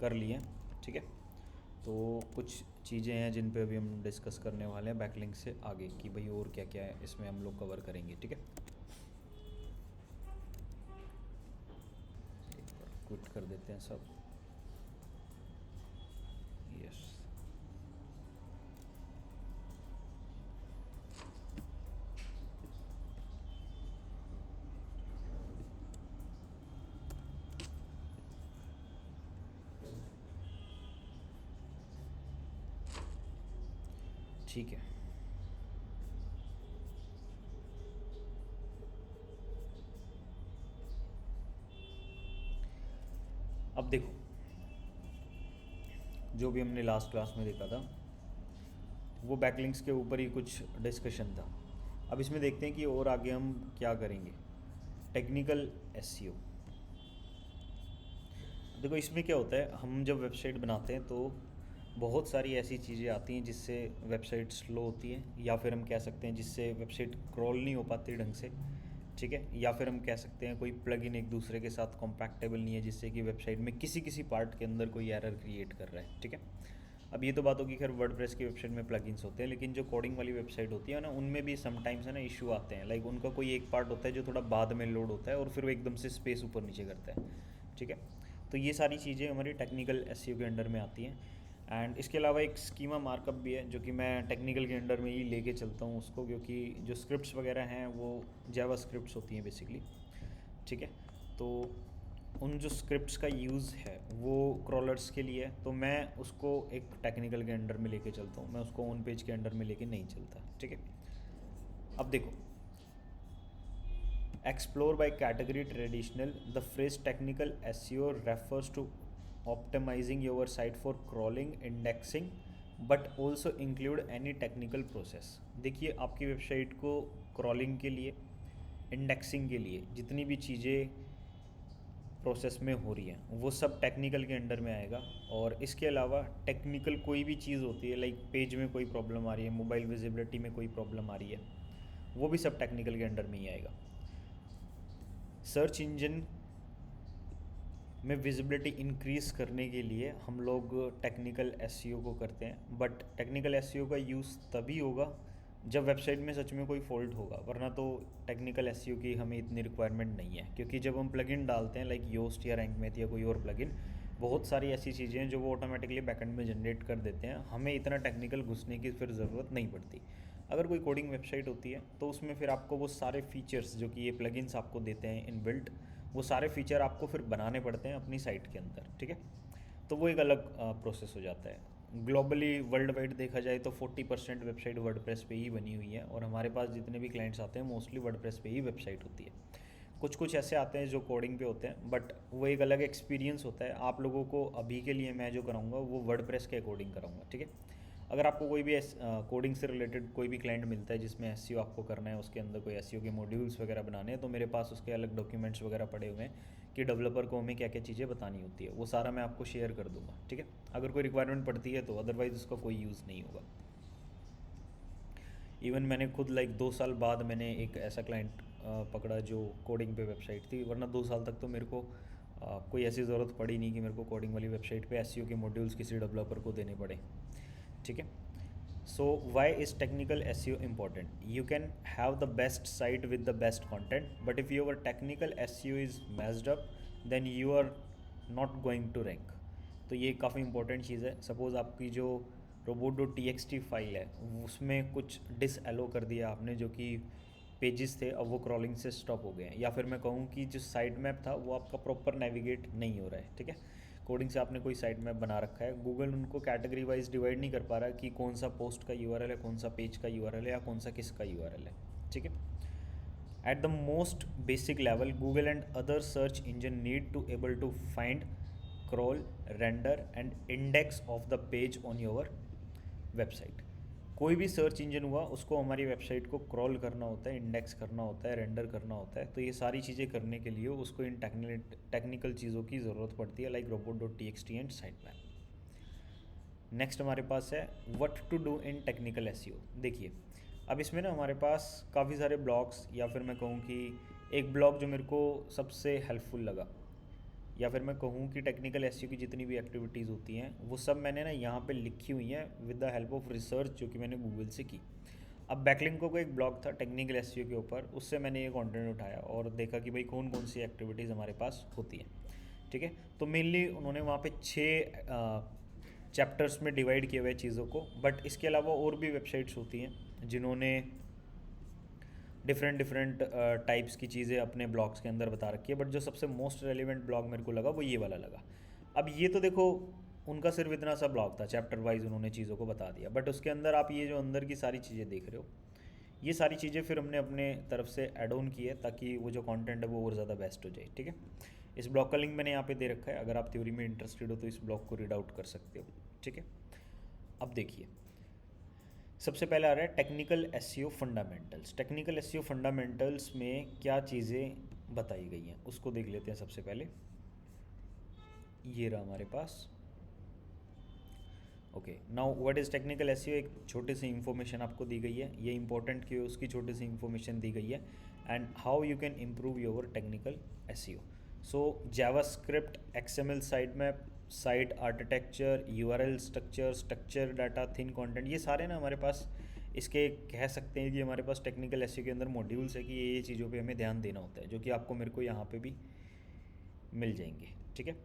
कर लिए, ठीक है। तो कुछ चीज़ें हैं जिन पे अभी हम डिस्कस करने वाले हैं बैकलिंक से आगे कि भाई और क्या क्या है इसमें हम लोग कवर करेंगे, ठीक है। एक बार क्विट कर देते हैं सब। यस, ठीक है। अब देखो, जो भी हमने लास्ट क्लास में देखा था वो बैकलिंक्स के ऊपर ही कुछ डिस्कशन था। अब इसमें देखते हैं कि और आगे हम क्या करेंगे। Technical SEO. देखो इसमें क्या होता है, हम जब वेबसाइट बनाते हैं तो बहुत सारी ऐसी चीज़ें आती हैं जिससे वेबसाइट स्लो होती है, या फिर हम कह सकते हैं जिससे वेबसाइट क्रॉल नहीं हो पाती ढंग से, ठीक है। या फिर हम कह सकते हैं कोई प्लगइन एक दूसरे के साथ कॉम्पैक्टेबल नहीं है, जिससे कि वेबसाइट में किसी किसी पार्ट के अंदर कोई एरर क्रिएट कर रहा है, ठीक है। अब ये तो बात होगी खैर वर्डप्रेस की वेबसाइट में प्लगइन्स होते हैं, लेकिन जो कोडिंग वाली वेबसाइट होती है ना, उनमें भी समटाइम्स है ना इशू आते हैं। लाइक उनका कोई एक पार्ट होता है जो थोड़ा बाद में लोड होता है और फिर वो एकदम से स्पेस ऊपर नीचे करता है, ठीक है। तो ये सारी चीज़ें हमारी टेक्निकल एसईओ के अंडर में आती हैं। एंड इसके अलावा एक स्कीमा मार्कअप भी है जो कि मैं टेक्निकल के अंडर में ही लेके चलता हूँ उसको, क्योंकि जो स्क्रिप्ट्स वगैरह हैं वो जावा स्क्रिप्ट्स होती हैं बेसिकली, ठीक है। तो उन जो स्क्रिप्ट्स का यूज़ है वो क्रॉलर्स के लिए है, तो मैं उसको एक टेक्निकल के अंडर में लेके चलता हूँ, मैं उसको ऑन पेज के अंडर में लेके नहीं चलता, ठीक है। अब देखो, explore by category traditional, the phrase technical SEO refers to optimizing your site for crawling indexing but also include any technical process. देखिए आपकी वेबसाइट को क्रॉलिंग के लिए, इंडेक्सिंग के लिए जितनी भी चीज़ें प्रोसेस में हो रही है वो सब टेक्निकल के अंडर में आएगा। और इसके अलावा टेक्निकल कोई भी चीज़ होती है, लाइक पेज में कोई प्रॉब्लम आ रही है, मोबाइल विजिबिलिटी में कोई प्रॉब्लम आ रही है, वो भी सब टेक्निकल के अंडर में ही आएगा। सर्च इंजन में विजिबिलिटी इंक्रीज़ करने के लिए हम लोग टेक्निकल एसईओ को करते हैं, बट टेक्निकल एसईओ का यूज़ तभी होगा जब वेबसाइट में सच में कोई फॉल्ट होगा, वरना तो टेक्निकल एसईओ की हमें इतनी रिक्वायरमेंट नहीं है। क्योंकि जब हम प्लगइन डालते हैं लाइक योस्ट या रैंकमेथ या कोई और प्लगइन, बहुत सारी ऐसी चीज़ें हैं जो वो ऑटोमेटिकली बैकएंड में जनरेट कर देते हैं, हमें इतना टेक्निकल घुसने की फिर ज़रूरत नहीं पड़ती। अगर कोई कोडिंग वेबसाइट होती है तो उसमें फिर आपको वो सारे फीचर्स जो कि ये प्लगइन्स आपको देते हैं इनबिल्ट, वो सारे फीचर आपको फिर बनाने पड़ते हैं अपनी साइट के अंदर, ठीक है। तो वो एक अलग प्रोसेस हो जाता है। ग्लोबली वर्ल्ड वाइड देखा जाए तो 40% वेबसाइट वर्डप्रेस पे ही बनी हुई है, और हमारे पास जितने भी क्लाइंट्स आते हैं मोस्टली वर्डप्रेस पे ही वेबसाइट होती है। कुछ कुछ ऐसे आते हैं जो कोडिंग पे होते हैं, बट वो एक अलग एक्सपीरियंस होता है। आप लोगों को अभी के लिए मैं जो कराऊंगा वो वर्डप्रेस के अकॉर्डिंग कराऊंगा, ठीक है। अगर आपको कोई भी कोडिंग से रिलेटेड कोई भी क्लाइंट मिलता है जिसमें एसईओ आपको करना है, उसके अंदर कोई एसईओ के मॉड्यूल्स वगैरह बनाने हैं, तो मेरे पास उसके अलग डॉक्यूमेंट्स वगैरह पड़े हुए हैं कि डेवलपर को हमें क्या क्या चीज़ें बतानी होती है, वो सारा मैं आपको शेयर कर दूंगा, ठीक है। अगर कोई रिक्वायरमेंट पड़ती है तो, अदरवाइज़ उसका कोई यूज़ नहीं होगा। इवन मैंने खुद लाइक 2 साल बाद मैंने एक ऐसा क्लाइंट पकड़ा जो कोडिंग पे वेबसाइट थी, वरना 2 साल तक तो मेरे को कोई ऐसी ज़रूरत पड़ी नहीं कि मेरे को कोडिंग वाली वेबसाइट पे एसईओ के मॉड्यूल्स किसी डेवलपर को देने पड़े, ठीक है। So why is technical SEO important? You can have the best site with the best content, but if your technical SEO is messed up, then you are not going to rank. तो ये काफ़ी important चीज़ है। Suppose आपकी जो robot.txt file है उसमें कुछ डिसएलो कर दिया आपने, जो कि पेजेस थे अब वो क्रॉलिंग से स्टॉप हो गए हैं, या फिर मैं कहूँ कि जो साइट मैप था वो आपका प्रॉपर नेविगेट नहीं हो रहा है, ठीक है। कोडिंग से आपने कोई साइट मैप बना रखा है, गूगल उनको कैटेगरी वाइज डिवाइड नहीं कर पा रहा कि कौन सा पोस्ट का यूआरएल है, कौन सा पेज का यूआरएल है, या कौन सा किसका यूआरएल है, ठीक है। At the most basic level Google and other search engine need to able to find, crawl, render and index of the page on your website. कोई भी सर्च इंजन हुआ उसको हमारी वेबसाइट को क्रॉल करना होता है, इंडेक्स करना होता है, रेंडर करना होता है। तो ये सारी चीज़ें करने के लिए उसको इन टेक्निकल चीज़ों की ज़रूरत पड़ती है, like robot.txt and site map. Next हमारे पास है what to do in technical SEO. देखिए अब इसमें ना हमारे पास काफ़ी सारे ब्लॉग्स, या फिर मैं कहूँ कि एक ब्लॉग जो मेरे को सबसे हेल्पफुल लगा या फिर मैं कहूँ कि टेक्निकल एसईओ की जितनी भी एक्टिविटीज़ होती हैं वो सब मैंने ना यहाँ पे लिखी हुई हैं with the help of research जो कि मैंने गूगल से की। अब बैकलिंको का एक ब्लॉग था टेक्निकल एसईओ के ऊपर, उससे मैंने ये कंटेंट उठाया और देखा कि भाई कौन कौन सी एक्टिविटीज़ हमारे पास होती है। ठीक है, तो मेनली उन्होंने वहाँ पे 6 चैप्टर्स में डिवाइड किए हुए चीज़ों को, बट इसके अलावा और भी वेबसाइट्स होती हैं जिन्होंने डिफरेंट डिफरेंट टाइप्स की चीज़ें अपने ब्लॉग्स के अंदर बता रखी है, बट जो सबसे मोस्ट रेलिवेंट ब्लॉग मेरे को लगा वो ये वाला लगा। अब ये तो देखो उनका सिर्फ इतना सा ब्लॉग था, चैप्टर वाइज उन्होंने चीज़ों को बता दिया, बट उसके अंदर आप ये जो अंदर की सारी चीज़ें देख रहे हो, ये सारी चीज़ें फिर हमने अपने तरफ से ऐड ऑन की है ताकि वो जो कंटेंट है वो और ज़्यादा बेस्ट हो जाए। ठीक है, इस ब्लॉग का लिंक मैंने यहाँ पे दे रखा है, अगर आप थ्योरी में इंटरेस्टेड हो तो इस ब्लॉग को रीड आउट कर सकते हो। ठीक है, अब देखिए सबसे पहले आ रहा है technical SEO fundamentals. Technical SEO fundamentals में क्या चीज़ें बताई गई हैं उसको देख लेते हैं। सबसे पहले ये रहा हमारे पास। Okay, now what is technical SEO, एक छोटी सी इन्फॉर्मेशन आपको दी गई है, ये इंपॉर्टेंट क्यों है उसकी छोटी सी इन्फॉर्मेशन दी गई है, and how you can improve your technical SEO. So JavaScript, XML site map, site architecture, URL structure, structure data, thin content, ये सारे ना हमारे पास इसके कह सकते हैं कि हमारे पास टेक्निकल एसईओ के अंदर मॉड्यूल्स है कि ये चीज़ों पे हमें ध्यान देना होता है, जो कि आपको मेरे को यहाँ पे भी मिल जाएंगे। ठीक है,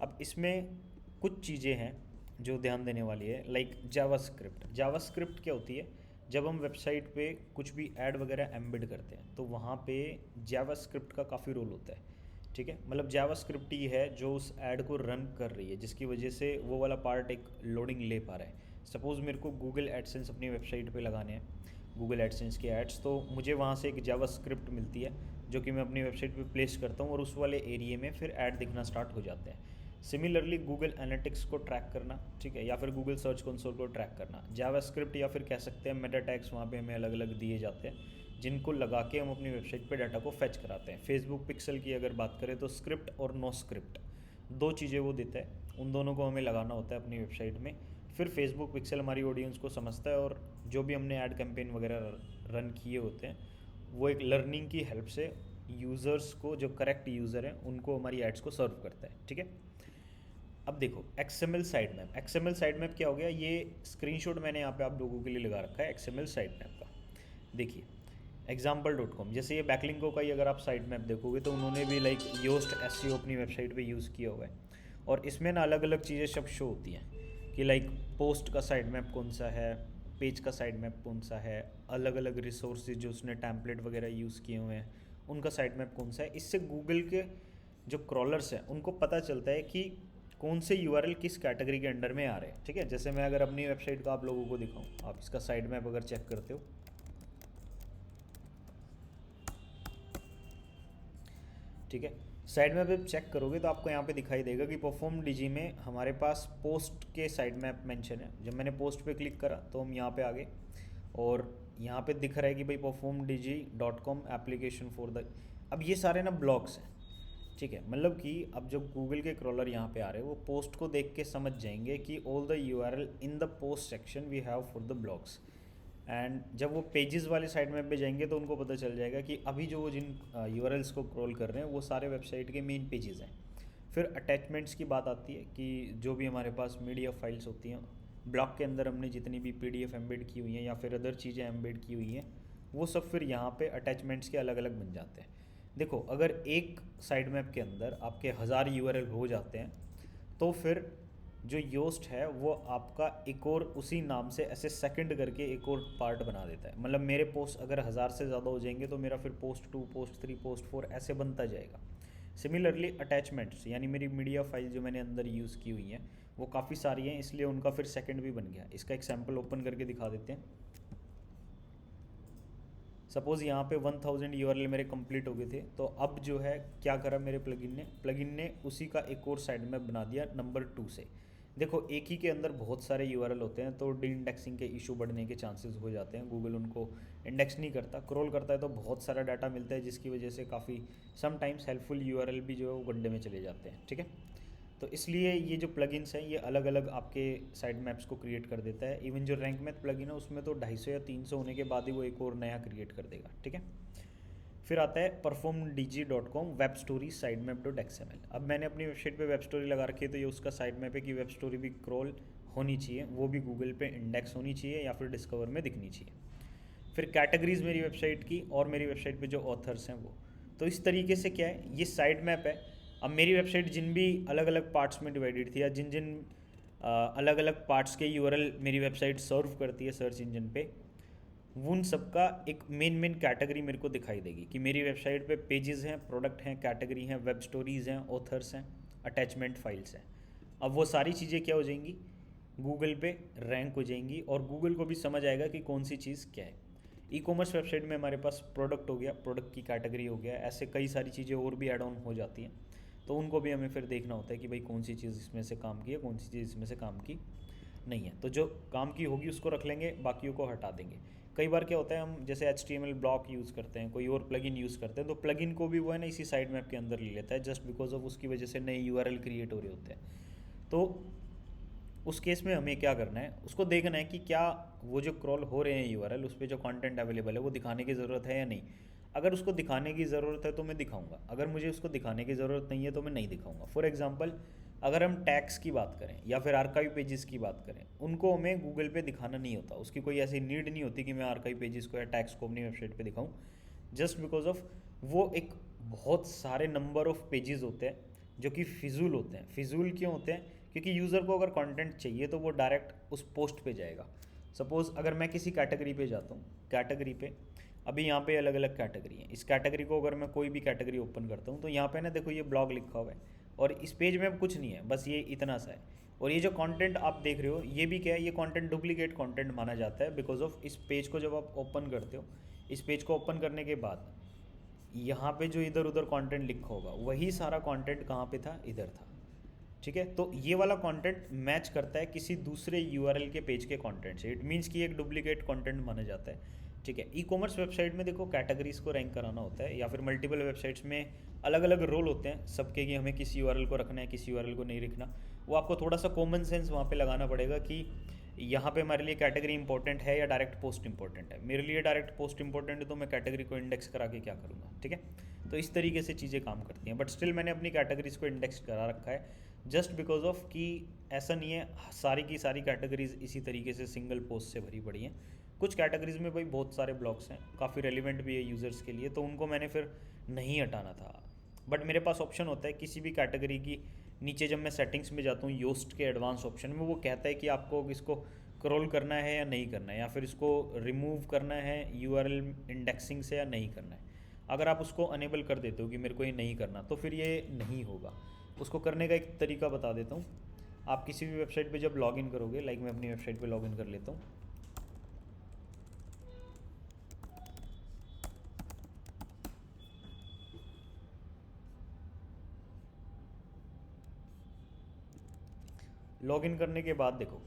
अब इसमें कुछ चीज़ें हैं जो ध्यान देने वाली है, लाइक जावास्क्रिप्ट। जावास्क्रिप्ट क्या होती है, जब हम वेबसाइट पे कुछ भी ऐड वगैरह एम्बेड करते हैं तो वहाँ पे जावास्क्रिप्ट का काफ़ी रोल होता है। ठीक है, मतलब जावास्क्रिप्ट ही है जो उस ऐड को रन कर रही है, जिसकी वजह से वो वाला पार्ट एक लोडिंग ले पा रहा है। सपोज़ मेरे को गूगल एडसेंस अपनी वेबसाइट पे लगाने हैं, गूगल एडसेंस के एड्स, तो मुझे वहाँ से एक जावास्क्रिप्ट मिलती है जो कि मैं अपनी वेबसाइट पे प्लेस करता हूँ और उस वाले एरिया में फिर ऐड दिखना स्टार्ट हो जाते हैं। सिमिलरली गूगल एनालिटिक्स को ट्रैक करना, ठीक है, या फिर गूगल सर्च कंसोल को ट्रैक करना, जावास्क्रिप्ट या फिर कह सकते हैं मेटा टैग्स वहाँ पे हमें अलग अलग दिए जाते हैं जिनको लगा के हम अपनी वेबसाइट पे डाटा को फेच कराते हैं। फेसबुक पिक्सल की अगर बात करें तो स्क्रिप्ट और नो स्क्रिप्ट दो चीज़ें वो देता है, उन दोनों को हमें लगाना होता है अपनी वेबसाइट में। फिर फेसबुक पिक्सल हमारी ऑडियंस को समझता है और जो भी हमने ऐड कैंपेन वगैरह रन किए होते हैं वो एक लर्निंग की हेल्प से यूज़र्स को, जो करेक्ट यूज़र हैं उनको हमारी एड्स को सर्व करता है। ठीक है, अब देखो XML site map. XML site map क्या हो गया, ये स्क्रीनशॉट मैंने यहाँ पे आप लोगों के लिए लगा रखा है एक्सएमएल साइट मैप का। देखिए example.com, जैसे ये बैकलिंको का ही अगर आप साइट मैप देखोगे तो उन्होंने भी लाइक योस्ट एसईओ अपनी वेबसाइट पे यूज़ किया हुआ है, और इसमें ना अलग अलग चीज़ें सब शो होती हैं कि लाइक पोस्ट का साइट मैप कौन सा है, पेज का साइट मैप कौन सा है, अलग अलग रिसोर्सेज जो उसने टैम्पलेट वगैरह यूज़ किए हुए हैं उनका साइट मैप कौन सा है। इससे गूगल के जो क्रॉलर्स हैं उनको पता चलता है कि कौन से यूआरएल किस कैटेगरी के अंडर में आ रहे हैं। ठीक है, जैसे मैं अगर अपनी वेबसाइट का आप लोगों को दिखाऊँ, आप इसका साइट मैप अगर चेक करते हो, ठीक है, साइड मैप आप चेक करोगे तो आपको यहाँ पे दिखाई देगा कि परफॉर्म डीजी में हमारे पास पोस्ट के साइड मैप मेंशन है। जब मैंने पोस्ट पे क्लिक करा तो हम यहाँ पे आ गए और यहाँ पे दिख रहा है कि भाई performdg.com एप्लीकेशन फॉर द, अब ये सारे ना ब्लॉग्स हैं। ठीक है, मतलब कि अब जब गूगल के क्रॉलर यहाँ पे आ रहे हैं वो पोस्ट को देख के समझ जाएंगे कि all the URL in the post section we have for the blogs, and जब वो पेजेस वाले साइड मैप पे जाएंगे तो उनको पता चल जाएगा कि अभी जो वो जिन यूआरएल्स को क्रॉल कर रहे हैं वो सारे वेबसाइट के मेन पेजेस हैं। फिर अटैचमेंट्स की बात आती है कि जो भी हमारे पास मीडिया फाइल्स होती हैं, ब्लॉग के अंदर हमने जितनी भी पीडीएफ एम्बेड की हुई हैं या फिर अदर चीज़ें एम्बेड की हुई हैं वो सब फिर यहाँ पे अटैचमेंट्स के अलग अलग बन जाते हैं। देखो अगर एक साइड मैप के अंदर आपके 1000 यूआरएल हो जाते हैं तो फिर जो योस्ट है वो आपका एक और उसी नाम से ऐसे सेकंड करके एक और पार्ट बना देता है। मतलब मेरे पोस्ट अगर 1000 से ज़्यादा हो जाएंगे तो मेरा फिर पोस्ट 2, पोस्ट 3, पोस्ट 4 ऐसे बनता जाएगा। सिमिलरली अटैचमेंट्स यानी मेरी मीडिया फाइल जो मैंने अंदर यूज़ की हुई हैं वो काफ़ी सारी हैं, इसलिए उनका फिर सेकंड भी बन गया। इसका एक सैम्पल ओपन करके दिखा देते हैं। सपोज़ यहाँ पे 1000 यूआरएल मेरे कंप्लीट हो गए थे, तो अब जो है क्या करा मेरे प्लगइन ने उसी का एक और साइड मैप बना दिया नंबर 2 से। देखो एक ही के अंदर बहुत सारे यूआरएल होते हैं तो डी इंडेक्सिंग के इशू बढ़ने के चांसेस हो जाते हैं। गूगल उनको इंडेक्स नहीं करता, क्रॉल करता है तो बहुत सारा डाटा मिलता है जिसकी वजह से काफ़ी समटाइम्स हेल्पफुल यूआरएल भी जो है वो गड्ढे में चले जाते हैं। ठीक है, तो इसलिए ये जो प्लगइन्स हैं ये अलग अलग आपके साइड मैप्स को क्रिएट कर देता है। इवन जो रैंक मैथ प्लगइन है उसमें तो 250 या 300 होने के बाद ही वो एक और नया क्रिएट कर देगा। ठीक है, फिर आता है performdg.com web story side map dot XML. अब मैंने अपनी वेबसाइट पे वेब स्टोरी लगा रखी है, तो ये उसका साइड मैप है कि वेब स्टोरी भी क्रॉल होनी चाहिए, वो भी गूगल पे इंडेक्स होनी चाहिए या फिर डिस्कवर में दिखनी चाहिए। फिर कैटेगरीज मेरी वेबसाइट की और मेरी वेबसाइट पे जो ऑथर्स हैं वो। तो इस तरीके से क्या है, ये साइड मैप है। अब मेरी वेबसाइट जिन भी अलग अलग पार्ट्स में डिवाइडेड थी, या जिन जिन अलग अलग पार्ट्स के यूआरएल मेरी वेबसाइट सर्व करती है सर्च इंजन पे, उन सबका एक मेन कैटेगरी मेरे को दिखाई देगी कि मेरी वेबसाइट पे पेजेस हैं, प्रोडक्ट हैं, कैटेगरी हैं, वेब स्टोरीज़ हैं, ऑथर्स हैं, अटैचमेंट फाइल्स हैं। अब वो सारी चीज़ें क्या हो जाएंगी, गूगल पे रैंक हो जाएंगी, और गूगल को भी समझ आएगा कि कौन सी चीज़ क्या है। ई कॉमर्स वेबसाइट में हमारे पास प्रोडक्ट हो गया, प्रोडक्ट की कैटेगरी हो गया, ऐसे कई सारी चीज़ें और भी ऐड ऑन हो जाती हैं, तो उनको भी हमें फिर देखना होता है कि भाई कौन सी चीज़ इसमें से काम की है, कौन सी चीज़ इसमें से काम की नहीं है। तो जो काम की होगी उसको रख लेंगे, बाकियों को हटा देंगे। कई बार क्या होता है, हम जैसे HTML ब्लॉक यूज़ करते हैं, कोई और प्लगइन यूज़ करते हैं, तो प्लगइन को भी वो है ना इसी साइड मैप के अंदर ले लेता है, जस्ट बिकॉज ऑफ उसकी वजह से नए यूआरएल क्रिएट हो रहे होते हैं। तो उस केस में हमें क्या करना है, उसको देखना है कि क्या वो जो क्रॉल हो रहे हैं यूआरएल, उस पर जो कंटेंट अवेलेबल है वो दिखाने की ज़रूरत है या नहीं। अगर उसको दिखाने की ज़रूरत है तो मैं दिखाऊंगा, अगर मुझे उसको दिखाने की ज़रूरत नहीं है तो मैं नहीं दिखाऊंगा। फॉर एग्जांपल, अगर हम टैग्स की बात करें या फिर आर्काइव पेजेस की बात करें, उनको हमें गूगल पे दिखाना नहीं होता, उसकी कोई ऐसी नीड नहीं होती कि मैं आर्काइव पेजेस को या टैग्स को अपनी वेबसाइट पे दिखाऊं, जस्ट बिकॉज ऑफ वो एक बहुत सारे नंबर ऑफ पेजेस होते हैं जो कि फिजूल होते हैं। फिजूल क्यों होते हैं, क्योंकि यूज़र को अगर कंटेंट चाहिए तो वो डायरेक्ट उस पोस्ट पे जाएगा। सपोज़ अगर मैं किसी कैटेगरी पे जाता हूँ, कैटेगरी पे अभी यहाँ पे अलग अलग कैटेगरी हैं, इस कैटेगरी को अगर मैं कोई भी कैटेगरी ओपन करता हूँ तो यहाँ पे ना देखो ये ब्लॉग लिखा हुआ है, और इस पेज में अब कुछ नहीं है, बस ये इतना सा है। और ये जो कंटेंट आप देख रहे हो ये भी क्या है, ये कंटेंट डुप्लीकेट कंटेंट माना जाता है, बिकॉज ऑफ इस पेज को जब आप ओपन करते हो, इस पेज को ओपन करने के बाद यहाँ पे जो इधर उधर कंटेंट लिखा होगा वही सारा कंटेंट कहाँ पे था, इधर था। ठीक है, तो ये वाला कंटेंट मैच करता है किसी दूसरे यूआरएल के पेज के कंटेंट से, इट मीन्स कि एक डुप्लीकेट कंटेंट माना जाता है। ठीक है, ई कॉमर्स वेबसाइट में देखो कैटेगरीज को रैंक कराना होता है, या फिर मल्टीपल वेबसाइट्स में अलग अलग रोल होते हैं सबके, कि हमें किसी यूआरएल को रखना है, किसी यूआरएल को नहीं रखना। वो आपको थोड़ा सा कॉमन सेंस वहाँ पे लगाना पड़ेगा कि यहाँ पे हमारे लिए कैटेगरी इंपॉर्टेंट है या डायरेक्ट पोस्ट इंपॉर्टेंट है। मेरे लिए डायरेक्ट पोस्ट इंपॉर्टेंट है तो मैं कैटेगरी को इंडेक्स करा के क्या करूँगा। ठीक है, तो इस तरीके से चीज़ें काम करती हैं, बट स्टिल मैंने अपनी कैटेगरीज को इंडेक्स करा रखा है, जस्ट बिकॉज ऑफ कि ऐसा नहीं है सारी की सारी कैटेगरीज इसी तरीके से सिंगल पोस्ट से भरी पड़ी हैं। कुछ कैटेगरीज में भाई बहुत सारे ब्लॉक्स हैं, काफ़ी रेलिवेंट भी है यूज़र्स के लिए, तो उनको मैंने फिर नहीं हटाना था। बट मेरे पास ऑप्शन होता है किसी भी कैटेगरी की नीचे, जब मैं सेटिंग्स में जाता हूँ योस्ट के एडवांस ऑप्शन में, वो कहता है कि आपको इसको क्रॉल करना है या नहीं करना है, या फिर इसको रिमूव करना है यूआरएल इंडेक्सिंग से या नहीं करना है। अगर आप उसको अनेबल कर देते हो कि मेरे को ये नहीं करना, तो फिर ये नहीं होगा। उसको करने का एक तरीका बता देता हूँ। आप किसी भी वेबसाइट पे जब लॉगिन करोगे, लाइक मैं अपनी वेबसाइट पे लॉगिन कर लेता हूँ, लॉगिन करने के बाद देखो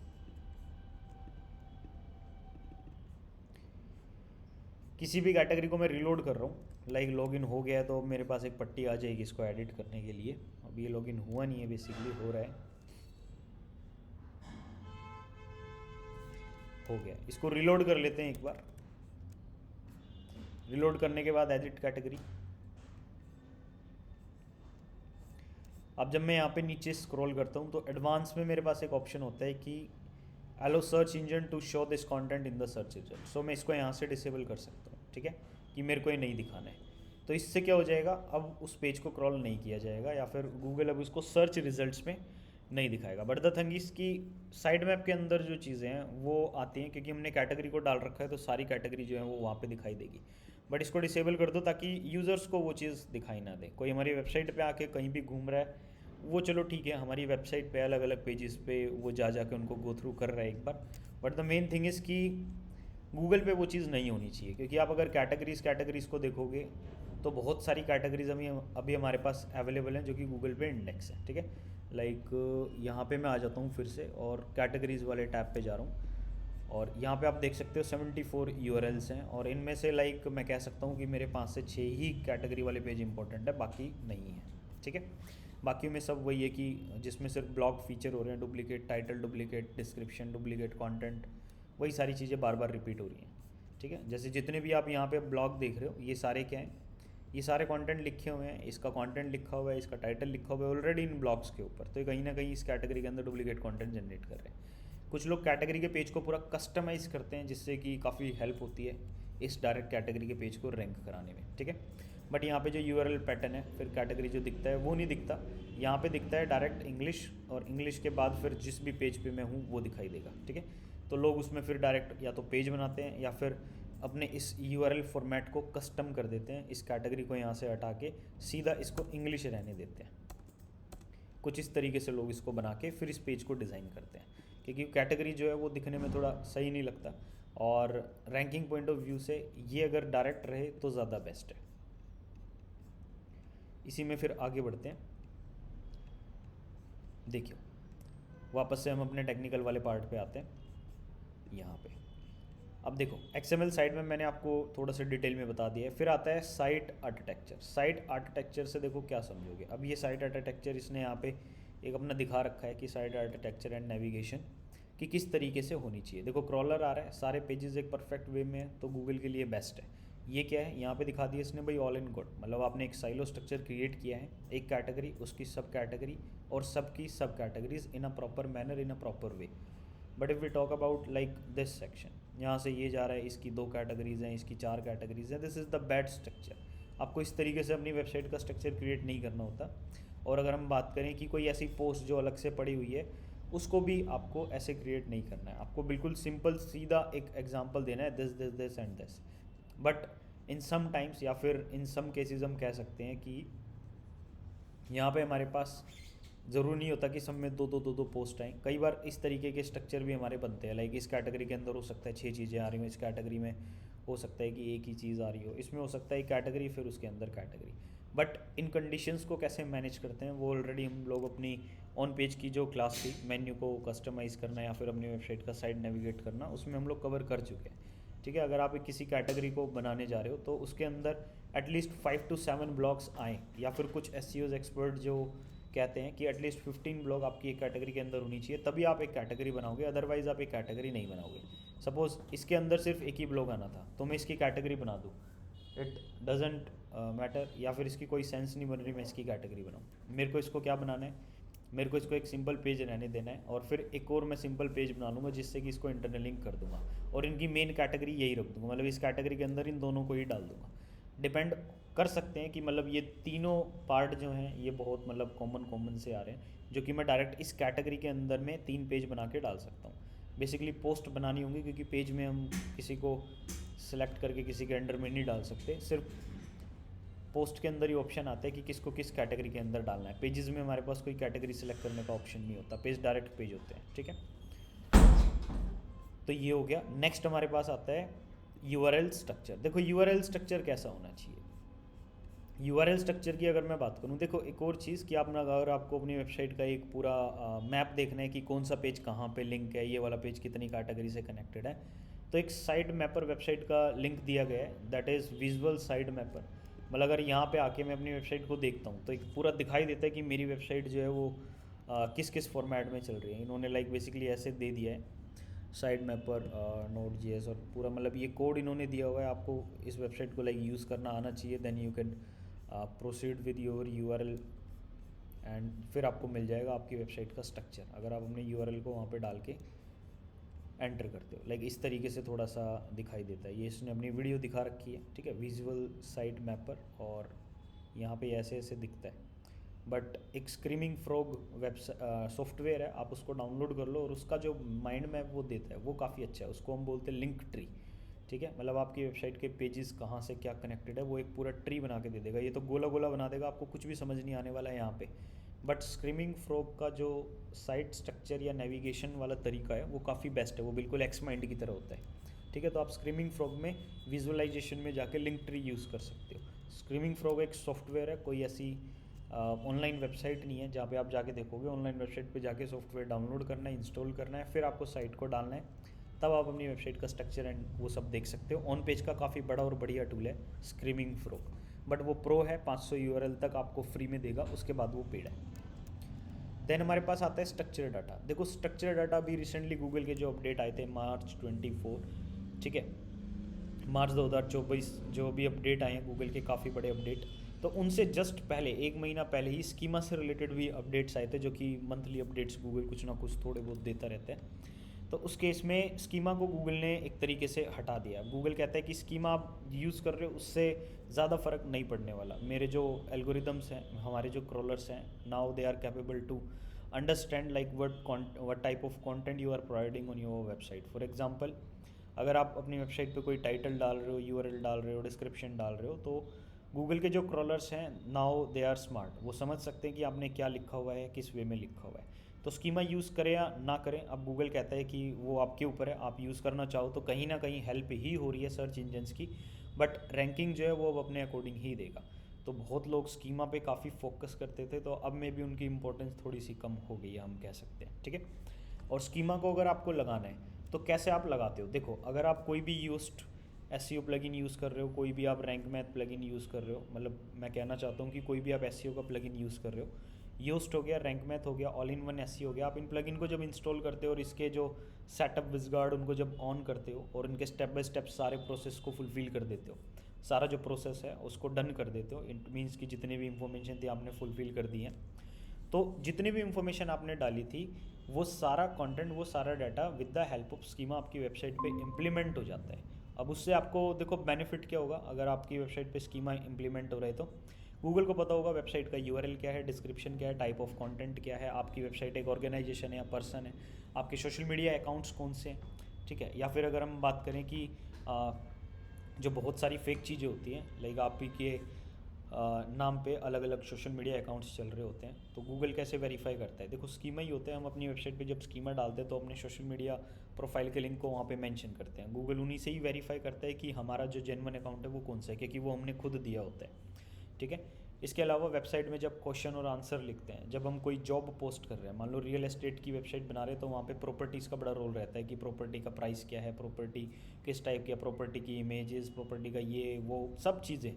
किसी भी कैटेगरी को मैं रीलोड कर रहा हूँ, लाइक लॉगिन हो गया है तो मेरे पास एक पट्टी आ जाएगी इसको एडिट करने के लिए। अब ये लॉगिन हुआ नहीं है, बेसिकली हो रहा है, हो गया। इसको रीलोड कर लेते हैं एक बार। रीलोड करने के बाद एडिट कैटेगरी। अब जब मैं यहाँ पे नीचे स्क्रॉल करता हूँ तो एडवांस में मेरे पास एक ऑप्शन होता है कि allow search engine to show this content in the search result. So मैं इसको यहाँ से डिसेबल कर सकता हूँ। ठीक है, कि मेरे को ये नहीं दिखाना है। तो इससे क्या हो जाएगा, अब उस पेज को क्रॉल नहीं किया जाएगा, या फिर गूगल अब उसको सर्च रिजल्ट्स में नहीं दिखाएगा। बट द थिंग इज़ की साइड मैप के अंदर जो चीज़ें हैं वो आती हैं, क्योंकि हमने कैटेगरी को डाल रखा है तो सारी कैटेगरी जो है वो वहाँ पे दिखाई देगी। बट इसको डिसेबल कर दो ताकि यूज़र्स को वो चीज़ दिखाई ना दे। कोई हमारी वेबसाइट पे आके कहीं भी घूम रहा है, वो चलो ठीक है, हमारी वेबसाइट पे अलग अलग पेजेस पे वो जा के उनको गो थ्रू कर रहा है एक बार। But the main thing is कि गूगल पे वो चीज़ नहीं होनी चाहिए, क्योंकि आप अगर कैटेगरीज़ को देखोगे तो बहुत सारी कैटेगरीज अभी हमारे पास अवेलेबल हैं जो कि गूगल पे इंडेक्स है। ठीक है, लाइक यहाँ पे मैं आ जाता हूँ फिर से और कैटेगरीज वाले टैब पे जा रहा हूँ, और यहाँ पे आप देख सकते हो 74 यूआरएल्स हैं, और इनमें से लाइक मैं कह सकता हूँ कि मेरे 5 से 6 ही कैटेगरी वाले पेज इंपॉर्टेंट है, बाकी नहीं है। ठीक है, बाकी में सब वही है कि जिसमें सिर्फ ब्लॉग फीचर हो रहे हैं, duplicate title, duplicate description, duplicate content, वही सारी चीज़ें बार बार रिपीट हो रही हैं। ठीक है, जैसे जितने भी आप यहाँ पे ब्लॉग देख रहे हो ये सारे क्या हैं, ये सारे कंटेंट लिखे हुए हैं, इसका कंटेंट लिखा हुआ है, इसका टाइटल लिखा हुआ है ऑलरेडी इन ब्लॉग्स के ऊपर, तो ये कहीं ना कहीं इस कैटेगरी के अंदर डुप्लीकेट कंटेंट जनरेट कर रहे हैं। कुछ लोग कैटेगरी के पेज को पूरा कस्टमाइज़ करते हैं जिससे कि काफ़ी हेल्प होती है इस डायरेक्ट कैटेगरी के पेज को रैंक कराने में, ठीक है। बट यहाँ पे जो यूआरएल पैटर्न है, फिर कैटेगरी जो दिखता है वो नहीं दिखता, यहाँ पे दिखता है डायरेक्ट इंग्लिश, और इंग्लिश के बाद फिर जिस भी पेज पे मैं हूँ वो दिखाई देगा, ठीक है। तो लोग उसमें फिर डायरेक्ट या तो पेज बनाते हैं या फिर अपने इस यूआरएल फॉर्मेट को कस्टम कर देते हैं, इस कैटेगरी को यहाँ से हटा के सीधा इसको इंग्लिश रहने देते हैं। कुछ इस तरीके से लोग इसको बना के फिर इस पेज को डिज़ाइन करते हैं, क्योंकि कैटेगरी जो है वो दिखने में थोड़ा सही नहीं लगता, और रैंकिंग पॉइंट ऑफ व्यू से ये अगर डायरेक्ट रहे तो ज़्यादा बेस्ट है। इसी में फिर आगे बढ़ते हैं। देखिए वापस से हम अपने टेक्निकल वाले पार्ट पे आते हैं यहाँ पे। अब देखो XML साइट में मैंने आपको थोड़ा सा डिटेल में बता दिया है। फिर आता है साइट आर्किटेक्चर। साइट आर्किटेक्चर से देखो क्या समझोगे। अब ये साइट आर्किटेक्चर इसने यहाँ पे एक अपना दिखा रखा है कि साइट आर्किटेक्चर एंड नेविगेशन कि किस तरीके से होनी चाहिए। देखो क्रॉलर आ रहा है, सारे पेजेस एक परफेक्ट वे में है, तो गूगल के लिए बेस्ट है। ये क्या है यहाँ पे दिखा दिया इसने भाई, ऑल इन गुड, मतलब आपने एक साइलो स्ट्रक्चर क्रिएट किया है, एक कैटेगरी, उसकी सब कैटेगरी और सबकी सब categories in a proper manner, in a proper way. But if we talk about like this section, यहाँ से ये जा रहा है, इसकी 2 कैटेगरीज हैं, इसकी 4 कैटेगरीज हैं, this is the bad structure. आपको इस तरीके से अपनी वेबसाइट का स्ट्रक्चर क्रिएट नहीं करना होता। और अगर हम बात करें कि कोई ऐसी पोस्ट जो अलग से पड़ी हुई है, उसको भी आपको ऐसे क्रिएट नहीं करना है। आपको बिल्कुल सिंपल सीधा एक एग्जांपल देना है, this this this and this. But in some times या फिर इन सम केसेस हम कह सकते हैं कि यहाँ पे हमारे पास ज़रूरी नहीं होता कि सब में दो पोस्ट आएँ। कई बार इस तरीके के स्ट्रक्चर भी हमारे बनते हैं, लाइक इस कैटेगरी के अंदर हो सकता है 6 चीज़ें आ रही हो, इस कैटेगरी में हो सकता है कि एक ही चीज़ आ रही हो, इसमें हो सकता है कैटेगरी फिर उसके अंदर कैटेगरी। बट इन कंडीशंस को कैसे मैनेज करते हैं वो ऑलरेडी हम लोग अपनी ऑन पेज की जो क्लास थी, मेन्यू को कस्टमाइज़ करना या फिर अपनी वेबसाइट का साइट नेविगेट करना, उसमें हम लोग कवर कर चुके हैं, ठीक है। अगर आप किसी कैटेगरी को बनाने जा रहे हो तो उसके अंदर एटलीस्ट 5 to 7 ब्लॉग्स आएँ, या फिर कुछ SEOs एक्सपर्ट जो कहते हैं कि एटलीस्ट 15 ब्लॉग आपकी एक कैटेगरी के अंदर होनी चाहिए, तभी आप एक कैटेगरी बनाओगे, अदरवाइज़ आप एक कैटेगरी नहीं बनाओगे। सपोज़ इसके अंदर सिर्फ एक ही ब्लॉग आना था, तो मैं इसकी कैटेगरी बना दूँ, इट डजेंट मैटर, या फिर इसकी कोई सेंस नहीं बन रही मैं इसकी कैटेगरी बनाऊँ। मेरे को इसको क्या बनाना है, मेरे को इसको एक सिंपल पेज रहने देना है, और फिर एक और मैं सिंपल पेज बना लूँगा जिससे कि इसको इंटरनल लिंक कर दूँगा, और इनकी मेन कैटेगरी यही रख दूँगा, मतलब इस कैटेगरी के अंदर इन दोनों को ही डाल दूँगा। डिपेंड कर सकते हैं कि मतलब ये तीनों पार्ट जो हैं ये बहुत मतलब कॉमन से आ रहे हैं, जो कि मैं डायरेक्ट इस कैटेगरी के अंदर में 3 पेज बना के डाल सकता हूँ। बेसिकली पोस्ट बनानी होंगी, क्योंकि पेज में हम किसी को सिलेक्ट करके किसी के अंडर में नहीं डाल सकते, सिर्फ पोस्ट के अंदर ही ऑप्शन आता है कि किसको किस कैटेगरी के अंदर डालना है। पेजेस में हमारे पास कोई कैटेगरी सेलेक्ट करने का ऑप्शन नहीं होता, पेज डायरेक्ट पेज होते हैं, ठीक है। तो ये हो गया। नेक्स्ट हमारे पास आता है यूआरएल स्ट्रक्चर। देखो यूआरएल स्ट्रक्चर कैसा होना चाहिए। यूआरएल स्ट्रक्चर की अगर मैं बात करूं, देखो एक और चीज़ कि आप अगर आपको अपनी वेबसाइट का एक पूरा मैप देखना है कि कौन सा पेज कहाँ पे लिंक है, ये वाला पेज कितनी कैटेगरी से कनेक्टेड है, तो एक साइट मैपर वेबसाइट का लिंक दिया गया है, that is visual site mapper. मतलब अगर यहाँ पे आके मैं अपनी वेबसाइट को देखता हूँ तो एक पूरा दिखाई देता है कि मेरी वेबसाइट जो है वो किस किस फॉर्मेट में चल रही है। इन्होंने लाइक बेसिकली ऐसे दे दिया है साइट मैपर Node.js, और पूरा मतलब ये कोड इन्होंने दिया हुआ है। आपको इस वेबसाइट को लाइक यूज़ करना आना चाहिए, then you can proceed with your URL, and फिर आपको मिल जाएगा आपकी वेबसाइट का स्ट्रक्चर, अगर आप अपने यूआरएल को वहाँ पे डाल के एंटर करते हो। लाइक इस तरीके से थोड़ा सा दिखाई देता है। ये इसने अपनी वीडियो दिखा रखी है, ठीक है, विजुअल साइट मैपर, और यहाँ पे ऐसे ऐसे दिखता है। बट एक स्क्रीमिंग फ्रॉग वेब सॉफ्टवेयर है, आप उसको डाउनलोड कर लो, और उसका जो माइंड मैप वो देता है वो काफ़ी अच्छा है। उसको हम बोलते हैं लिंक ट्री, ठीक है। मतलब आपकी वेबसाइट के पेजेस कहाँ से क्या कनेक्टेड है वो एक पूरा ट्री बना के दे देगा। ये तो गोला गोला बना देगा, आपको कुछ भी समझ नहीं आने वाला है यहाँ पे। बट स्क्रीमिंग फ्रॉग का जो साइट स्ट्रक्चर या नेविगेशन वाला तरीका है वो काफ़ी बेस्ट है, वो बिल्कुल एक्स माइंड की तरह होता है, ठीक है। तो आप स्क्रीमिंग फ्रॉग में विजुअलाइजेशन में जाके लिंक ट्री यूज़ कर सकते हो। स्क्रीमिंग फ्रॉग एक सॉफ्टवेयर है, कोई ऐसी ऑनलाइन वेबसाइट नहीं है जहाँ पे आप जाके देखोगे। ऑनलाइन वेबसाइट पे जाके सॉफ्टवेयर डाउनलोड करना है, इंस्टॉल करना है, फिर आपको साइट को डालना है, तब आप अपनी वेबसाइट का स्ट्रक्चर एंड वो सब देख सकते हो। ऑन पेज का काफ़ी बड़ा और बढ़िया टूल है स्क्रीमिंग फ्रॉग, बट वो प्रो है, 500 यूआरएल तक आपको फ्री में देगा, उसके बाद वो पेड है। देन हमारे पास आता है स्ट्रक्चर डाटा। देखो स्ट्रक्चर डाटा भी रिसेंटली गूगल के जो अपडेट आए थे March 24, ठीक है, मार्च 2024 जो भी अपडेट आए हैं गूगल के, काफ़ी बड़े अपडेट, तो उनसे जस्ट पहले 1 महीना पहले ही स्कीमा से रिलेटेड भी अपडेट्स आए थे, जो कि मंथली अपडेट्स गूगल कुछ ना कुछ थोड़े बहुत देता रहता है। तो उस केस में स्कीमा को गूगल ने एक तरीके से हटा दिया। गूगल कहता है कि स्कीमा आप यूज़ कर रहे हो उससे ज़्यादा फ़र्क नहीं पड़ने वाला। मेरे जो एल्गोरिदम्स हैं, हमारे जो क्रॉलर्स हैं, now they are capable to understand like what type of content you are providing on your website. For example, अगर आप अपनी वेबसाइट पे कोई टाइटल डाल रहे हो, यूआरएल डाल रहे हो, डिस्क्रिप्शन डाल रहे हो, तो गूगल के जो क्रॉलर्स हैं नाउ दे आर स्मार्ट, वो समझ सकते हैं कि आपने क्या लिखा हुआ है, किस वे में लिखा हुआ है। तो स्कीमा यूज़ करें या ना करें, अब गूगल कहता है कि वो आपके ऊपर है। आप यूज़ करना चाहो तो कहीं ना कहीं हेल्प ही हो रही है सर्च इंजन्स की, बट रैंकिंग जो है वो अब अपने अकॉर्डिंग ही देगा। तो बहुत लोग स्कीमा पे काफ़ी फोकस करते थे, तो अब में भी उनकी इंपॉर्टेंस थोड़ी सी कम हो गई है, हम कह सकते हैं। ठीक है। और स्कीमा को अगर आपको लगाना है तो कैसे आप लगाते हो? देखो, अगर आप कोई भी यूज्ड एसईओ प्लगइन यूज़ कर रहे हो, कोई भी आप रैंक मैथ प्लगइन यूज़ कर रहे हो, मतलब मैं कहना चाहता हूँ कि कोई भी आप एसईओ का प्लगइन यूज़ कर रहे हो, योस्ट हो गया, रैंक मैथ हो गया, ऑल इन वन एसईओ हो गया, आप इन प्लगइन को जब इंस्टॉल करते हो और इसके जो सेटअप विज़गार्ड उनको जब ऑन करते हो और इनके स्टेप बाय स्टेप सारे प्रोसेस को फुलफ़िल कर देते हो, सारा जो प्रोसेस है उसको डन कर देते हो, इट मीन्स कि जितनी भी इंफॉर्मेशन थी आपने फुलफ़िल कर दी है, तो जितनी भी इंफॉर्मेशन आपने डाली थी वो सारा कंटेंट, वो सारा data with the help of schema आपकी वेबसाइट पे इम्प्लीमेंट हो जाता है। अब उससे आपको देखो बेनिफिट क्या होगा, अगर आपकी वेबसाइट पे स्कीमा इम्प्लीमेंट हो रहा है तो गूगल को पता होगा वेबसाइट का यूआरएल क्या है, डिस्क्रिप्शन क्या है, टाइप ऑफ कंटेंट क्या है, आपकी वेबसाइट एक ऑर्गेनाइजेशन है या पर्सन है, आपके सोशल मीडिया अकाउंट्स कौन से हैं। ठीक है। या फिर अगर हम बात करें कि जो बहुत सारी फेक चीज़ें होती हैं, लाइक आप ही के नाम पे अलग अलग सोशल मीडिया अकाउंट्स चल रहे होते हैं, तो गूगल कैसे वेरीफाई करता है? देखो, स्कीमा ही होता है। हम अपनी वेबसाइट पे जब स्कीमा डालते हैं तो अपने सोशल मीडिया प्रोफाइल के लिंक को वहाँ पे मेंशन करते हैं। गूगल उन्हीं से ही वेरीफाई करता है कि हमारा जो जेन्युइन अकाउंट है वो कौन सा है, क्योंकि वो हमने खुद दिया होता है। ठीक है। इसके अलावा वेबसाइट में जब क्वेश्चन और आंसर लिखते हैं, जब हम कोई जॉब पोस्ट कर रहे हैं, मान लो रियल एस्टेट की वेबसाइट बना रहे हैं, तो वहाँ पे प्रॉपर्टीज़ का बड़ा रोल रहता है कि प्रॉपर्टी का प्राइस क्या है, प्रॉपर्टी किस टाइप की है, प्रॉपर्टी की इमेजेस, प्रॉपर्टी का ये वो सब चीज़ें।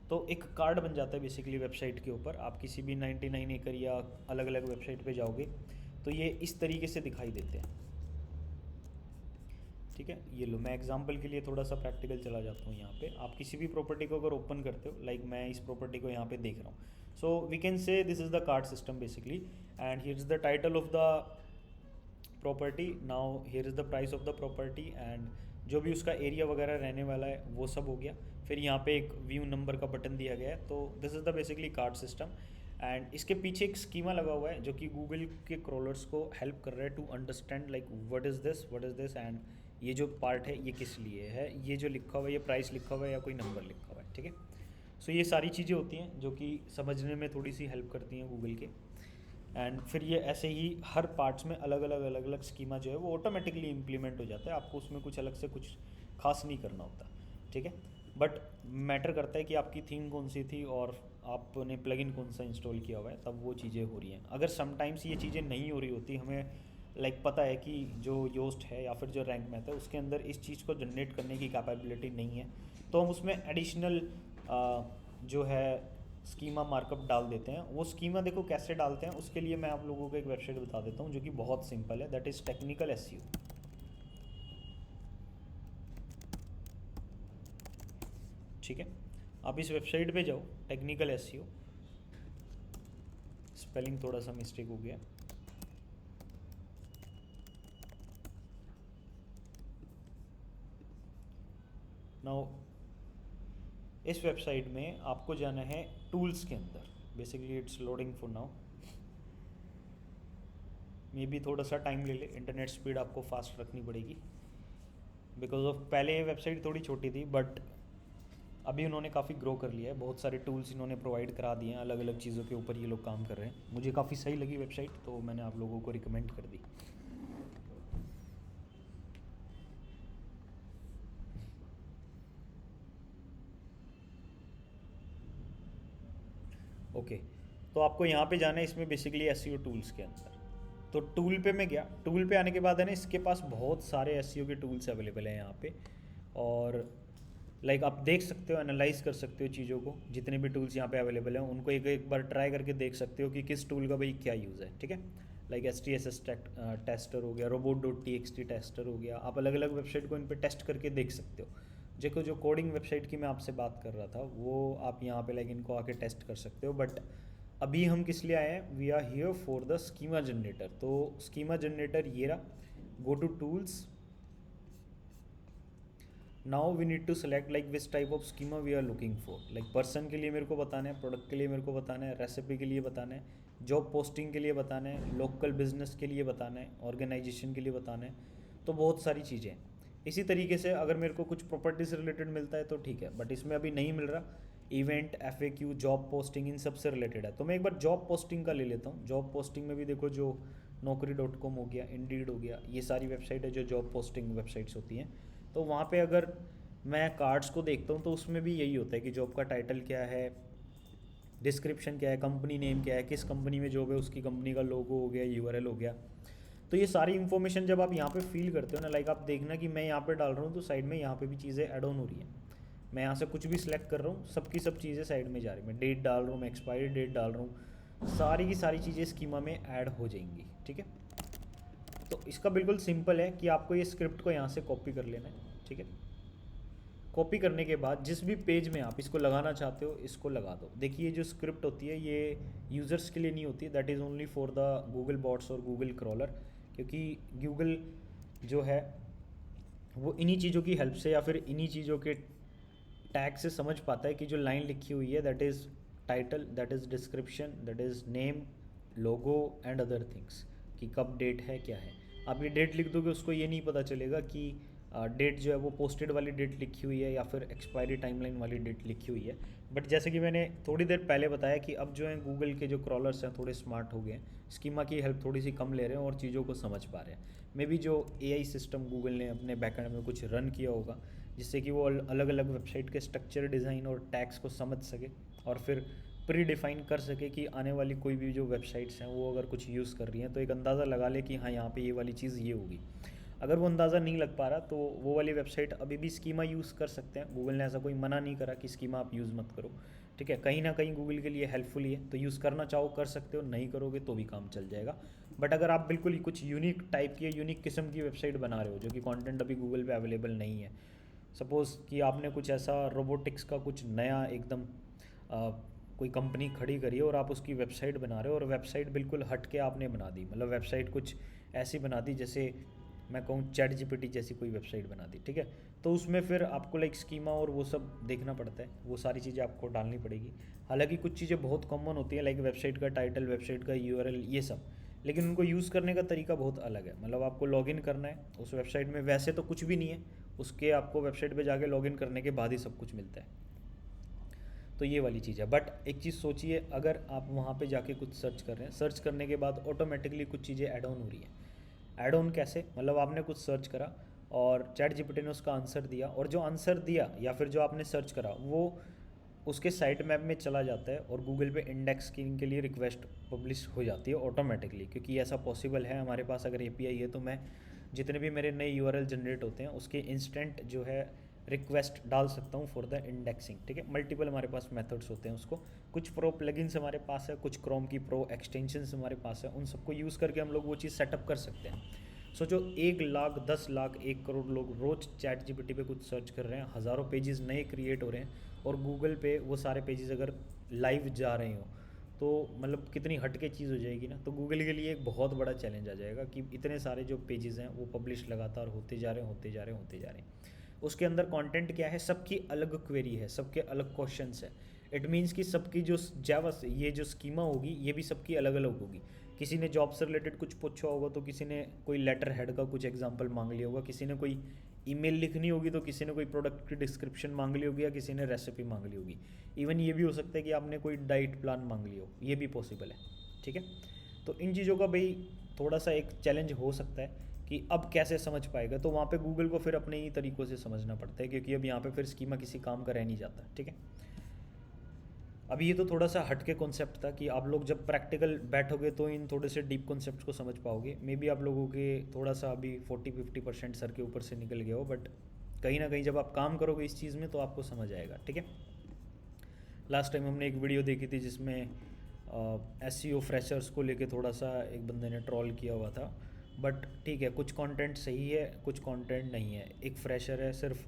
तो एक कार्ड बन जाता है बेसिकली वेबसाइट के ऊपर। आप किसी भी 99 एकड़ या अलग अलग वेबसाइट पे जाओगे तो ये इस तरीके से दिखाई देते हैं। ठीक है। ये लो, मैं एग्जांपल के लिए थोड़ा सा प्रैक्टिकल चला जाता हूँ। यहाँ पे आप किसी भी प्रॉपर्टी को अगर ओपन करते हो, लाइक मैं इस प्रॉपर्टी को यहाँ पे देख रहा हूँ, so we can say this is the card system basically, and here is the title of the property, now here is the price of the property, and जो भी उसका एरिया वगैरह रहने वाला है वो सब हो गया। फिर यहाँ पे एक व्यू नंबर का बटन दिया गया है। तो this is the basically card system, and इसके पीछे एक स्कीमा लगा हुआ है जो कि गूगल के क्रॉलर्स को हेल्प कर रहा है to understand like what is this, what is this, and ये जो पार्ट है ये किस लिए है, ये जो लिखा हुआ है, ये प्राइस लिखा हुआ है या कोई नंबर लिखा हुआ है। ठीक है। सो ये सारी चीज़ें होती हैं जो कि समझने में थोड़ी सी हेल्प करती हैं गूगल के। एंड फिर ये ऐसे ही हर पार्ट्स में अलग अलग स्कीमा जो है वो ऑटोमेटिकली इम्प्लीमेंट हो जाता है, आपको उसमें कुछ अलग से कुछ खास नहीं करना होता। ठीक है। बट मैटर करता है कि आपकी थीम कौन सी थी और आपने प्लगइन कौन सा इंस्टॉल किया हुआ है, तब वो चीज़ें हो रही हैं। अगर समटाइम्स ये चीज़ें नहीं हो रही होती, हमें लाइक पता है कि जो योस्ट है या फिर जो रैंक मैथ है उसके अंदर इस चीज़ को जनरेट करने की कैपेबिलिटी नहीं है, तो हम उसमें एडिशनल जो है स्कीमा मार्कअप डाल देते हैं। वो स्कीमा देखो कैसे डालते हैं, उसके लिए मैं आप लोगों को एक वेबसाइट बता देता हूँ जो कि बहुत सिंपल है, दैट इज़ टेक्निकल एसईओ। ठीक है। आप इस वेबसाइट पे जाओ, टेक्निकल एसईओ, स्पेलिंग थोड़ा सा मिस्टेक हो गया। नाउ इस वेबसाइट में आपको जाना है टूल्स के अंदर। Basically it's loading for now, मे भी थोड़ा सा टाइम ले ले, इंटरनेट स्पीड आपको फास्ट रखनी पड़ेगी बिकॉज ऑफ पहले ये वेबसाइट थोड़ी छोटी थी, बट अभी उन्होंने काफ़ी ग्रो कर लिया है। बहुत सारे टूल्स इन्होंने प्रोवाइड करा दिए हैं, अलग अलग चीज़ों के ऊपर ये लोग काम कर रहे हैं। मुझे काफ़ी सही लगी वेबसाइट, तो मैंने आप लोगों को रिकमेंड कर दी। ओके। तो आपको यहाँ पे जाना है, इसमें बेसिकली एसईओ टूल्स के अंदर। तो टूल पे मैं गया, टूल पे आने के बाद है ना, इसके पास बहुत सारे एसईओ के टूल्स अवेलेबल हैं यहाँ पे। और लाइक आप देख सकते हो, एनालाइज कर सकते हो चीज़ों को, जितने भी टूल्स यहाँ पे अवेलेबल हैं उनको एक एक बार ट्राई करके देख सकते हो कि किस टूल का भाई क्या यूज़ है। ठीक है। लाइक STSS टेस्टर हो गया, robot.txt टेस्टर हो गया, आप अलग अलग वेबसाइट को इन पर टेस्ट करके देख सकते हो। देखो जो कोडिंग वेबसाइट की मैं आपसे बात कर रहा था वो आप यहाँ पे लाइक इनको आके टेस्ट कर सकते हो, बट अभी हम किस लिए आए हैं, we are here for the schema generator. तो स्कीमा जनरेटर ये रहा, go to tools, now we need to select like which type of schema we are looking for. Like person के लिए मेरे को बताना है, प्रोडक्ट के लिए मेरे को बताना है, रेसिपी के लिए बताना है, जॉब पोस्टिंग के लिए बताना है, लोकल बिजनेस के लिए बताना है, ऑर्गेनाइजेशन के लिए बताना है, तो बहुत सारी चीज़ें हैं। इसी तरीके से अगर मेरे को कुछ प्रॉपर्टी से रिलेटेड मिलता है तो ठीक है, बट इसमें अभी नहीं मिल रहा। इवेंट, FAQ, जॉब पोस्टिंग, इन सब से रिलेटेड है। तो मैं एक बार जॉब पोस्टिंग का ले लेता हूँ। जॉब पोस्टिंग में भी देखो जो Naukri.com हो गया, इंडीड हो गया, ये सारी वेबसाइट है जो जॉब पोस्टिंग वेबसाइट्स होती हैं। तो वहाँ पे अगर मैं कार्ड्स को देखता हूँ तो उसमें भी यही होता है कि जॉब का टाइटल क्या है, डिस्क्रिप्शन क्या है, कंपनी नेम क्या है, किस कंपनी में जॉब है, उसकी कंपनी का लोगो हो गया, URL हो गया। तो ये सारी इन्फॉर्मेशन जब आप यहाँ पे फिल करते हो ना, लाइक आप देखना कि मैं यहाँ पे डाल रहा हूँ तो साइड में यहाँ पे भी चीज़ें ऐड ऑन हो रही हैं। मैं यहाँ से कुछ भी सिलेक्ट कर रहा हूँ, सबकी सब चीज़ें साइड में जा रही हैं। मैं डेट डाल रहा हूँ, मैं एक्सपायरी डेट डाल रहा हूँ, सारी की सारी चीज़ें स्कीमा में ऐड हो जाएंगी। ठीक है, तो इसका बिल्कुल सिंपल है कि आपको ये स्क्रिप्ट को यहाँ से कॉपी कर लेना है। ठीक है, कॉपी करने के बाद जिस भी पेज में आप इसको लगाना चाहते हो इसको लगा दो। देखिए जो स्क्रिप्ट होती है ये यूज़र्स के लिए नहीं होती, that is only for the Google bots और गूगल क्रॉलर, क्योंकि गूगल जो है वो इन्हीं चीज़ों की हेल्प से या फिर इन्हीं चीज़ों के टैग से समझ पाता है कि जो लाइन लिखी हुई है that is title, that is description, that is name, logo and other things, कि कब डेट है क्या है। आप ये डेट लिख दोगे उसको ये नहीं पता चलेगा कि डेट जो है वो पोस्टेड वाली डेट लिखी हुई है या फिर एक्सपायरी टाइमलाइन वाली डेट लिखी हुई है। बट जैसे कि मैंने थोड़ी देर पहले बताया कि अब जो है गूगल के जो क्रॉलर्स हैं थोड़े स्मार्ट हो गए हैं, स्कीमा की हेल्प थोड़ी सी कम ले रहे हैं और चीज़ों को समझ पा रहे हैं। मे बी जो AI सिस्टम गूगल ने अपने बैकएंड में कुछ रन किया होगा जिससे कि वो अलग अलग वेबसाइट के स्ट्रक्चर, डिज़ाइन और टैग्स को समझ सके और फिर प्री डिफाइन कर सके कि आने वाली कोई भी जो वेबसाइट्स हैं वो अगर कुछ यूज़ कर रही हैं तो एक अंदाज़ा लगा ले कि हाँ यहाँ पे ये वाली चीज़ ये होगी। अगर वो अंदाज़ा नहीं लग पा रहा तो वो वाली वेबसाइट अभी भी स्कीमा यूज़ कर सकते हैं। गूगल ने ऐसा कोई मना नहीं करा कि स्कीमा आप यूज़ मत करो। ठीक है, कहीं ना कहीं गूगल के लिए हेल्पफुल ही है, तो यूज़ करना चाहो कर सकते हो, नहीं करोगे तो भी काम चल जाएगा। बट अगर आप बिल्कुल ही कुछ यूनिक टाइप की, यूनिक किस्म की वेबसाइट बना रहे हो जो कि कंटेंट अभी गूगल पे अवेलेबल नहीं है, सपोज़ कि आपने कुछ ऐसा रोबोटिक्स का कुछ नया एकदम कोई कंपनी खड़ी करी है और आप उसकी वेबसाइट बना रहे हो और वेबसाइट बिल्कुल हट के आपने बना दी, मतलब वेबसाइट कुछ ऐसी बना दी जैसे मैं कहूँ ChatGPT जैसी कोई वेबसाइट बना दी। ठीक है, तो उसमें फिर आपको लाइक स्कीमा और वो सब देखना पड़ता है, वो सारी चीज़ें आपको डालनी पड़ेगी। हालांकि कुछ चीज़ें बहुत कॉमन होती है लाइक वेबसाइट का टाइटल, वेबसाइट का URL, ये सब, लेकिन उनको यूज़ करने का तरीका बहुत अलग है। मतलब आपको लॉगिन करना है उस वेबसाइट में, वैसे तो कुछ भी नहीं है, उसके आपको वेबसाइट पे जाके लॉगिन करने के बाद ही सब कुछ मिलता है। तो ये वाली चीज़ है। बट एक चीज़ सोचिए, अगर आप वहाँ पे जाके कुछ सर्च कर रहे हैं, सर्च करने के बाद ऑटोमेटिकली कुछ चीज़ें ऐड ऑन हो रही हैं। ऐड ऑन कैसे, मतलब आपने कुछ सर्च करा और ChatGPT ने उसका आंसर दिया, और जो आंसर दिया या फिर जो आपने सर्च करा वो उसके साइट मैप में चला जाता है और गूगल पे इंडेक्स के लिए रिक्वेस्ट पब्लिश हो जाती है ऑटोमेटिकली, क्योंकि ऐसा पॉसिबल है हमारे पास। अगर API है तो मैं जितने भी मेरे नए URL जनरेट होते हैं उसके इंस्टेंट जो है रिक्वेस्ट डाल सकता हूँ फॉर द इंडेक्सिंग। ठीक है, मल्टीपल हमारे पास मेथड्स होते हैं उसको, कुछ प्रो प्लगइन्स हमारे पास है, कुछ क्रोम की प्रो एक्सटेंशंस हमारे पास है, उन सबको यूज़ करके हम लोग वो चीज़ सेटअप कर सकते हैं। सोचो 1 लाख, 10 लाख, 1 करोड़ लोग रोज़ ChatGPT पे कुछ सर्च कर रहे हैं, हज़ारों पेजेस नए क्रिएट हो रहे हैं, और गूगल पे वो सारे पेजेस अगर लाइव जा रहे हो तो मतलब कितनी हटके चीज़ हो जाएगी ना। तो गूगल के लिए एक बहुत बड़ा चैलेंज आ जाएगा कि इतने सारे जो पेजेस हैं वो पब्लिश लगातार होते जा रहे हैं, होते जा रहे हैं, होते जा रहे हैं। उसके अंदर कंटेंट क्या है, सबकी अलग क्वेरी है, सबके अलग क्वेश्चंस है। इट मीन्स कि सबकी जो जावा ये जो स्कीमा होगी ये भी सबकी अलग अलग होगी। किसी ने जॉब से रिलेटेड कुछ पूछा होगा तो किसी ने कोई लेटर हेड का कुछ एग्जांपल मांग लिया होगा, किसी ने कोई ईमेल लिखनी होगी तो किसी ने कोई प्रोडक्ट की डिस्क्रिप्शन मांग ली होगी, या किसी ने रेसिपी मांग ली होगी। इवन ये भी हो सकता है कि आपने कोई डाइट प्लान मांग लिया हो, ये भी पॉसिबल है। ठीक है, तो इन चीज़ों का भाई थोड़ा सा एक चैलेंज हो सकता है कि अब कैसे समझ पाएगा, तो वहाँ पे गूगल को फिर अपने ही तरीक़ों से समझना पड़ता है, क्योंकि अब यहाँ पे फिर स्कीमा किसी काम का रह नहीं जाता। ठीक है, अभी ये तो थोड़ा सा हटके कॉन्सेप्ट था कि आप लोग जब प्रैक्टिकल बैठोगे तो इन थोड़े से डीप कॉन्सेप्ट को समझ पाओगे। मे बी आप लोगों के थोड़ा सा अभी 40-50% सर के ऊपर से निकल गया हो, बट कहीं ना कहीं जब आप काम करोगे इस चीज़ में तो आपको समझ आएगा। ठीक है, लास्ट टाइम हमने एक वीडियो देखी थी जिसमें SEO फ्रेशर्स को लेके थोड़ा सा एक बंदे ने ट्रोल किया हुआ था। बट ठीक है, कुछ कंटेंट सही है, कुछ कंटेंट नहीं है। एक फ्रेशर है, सिर्फ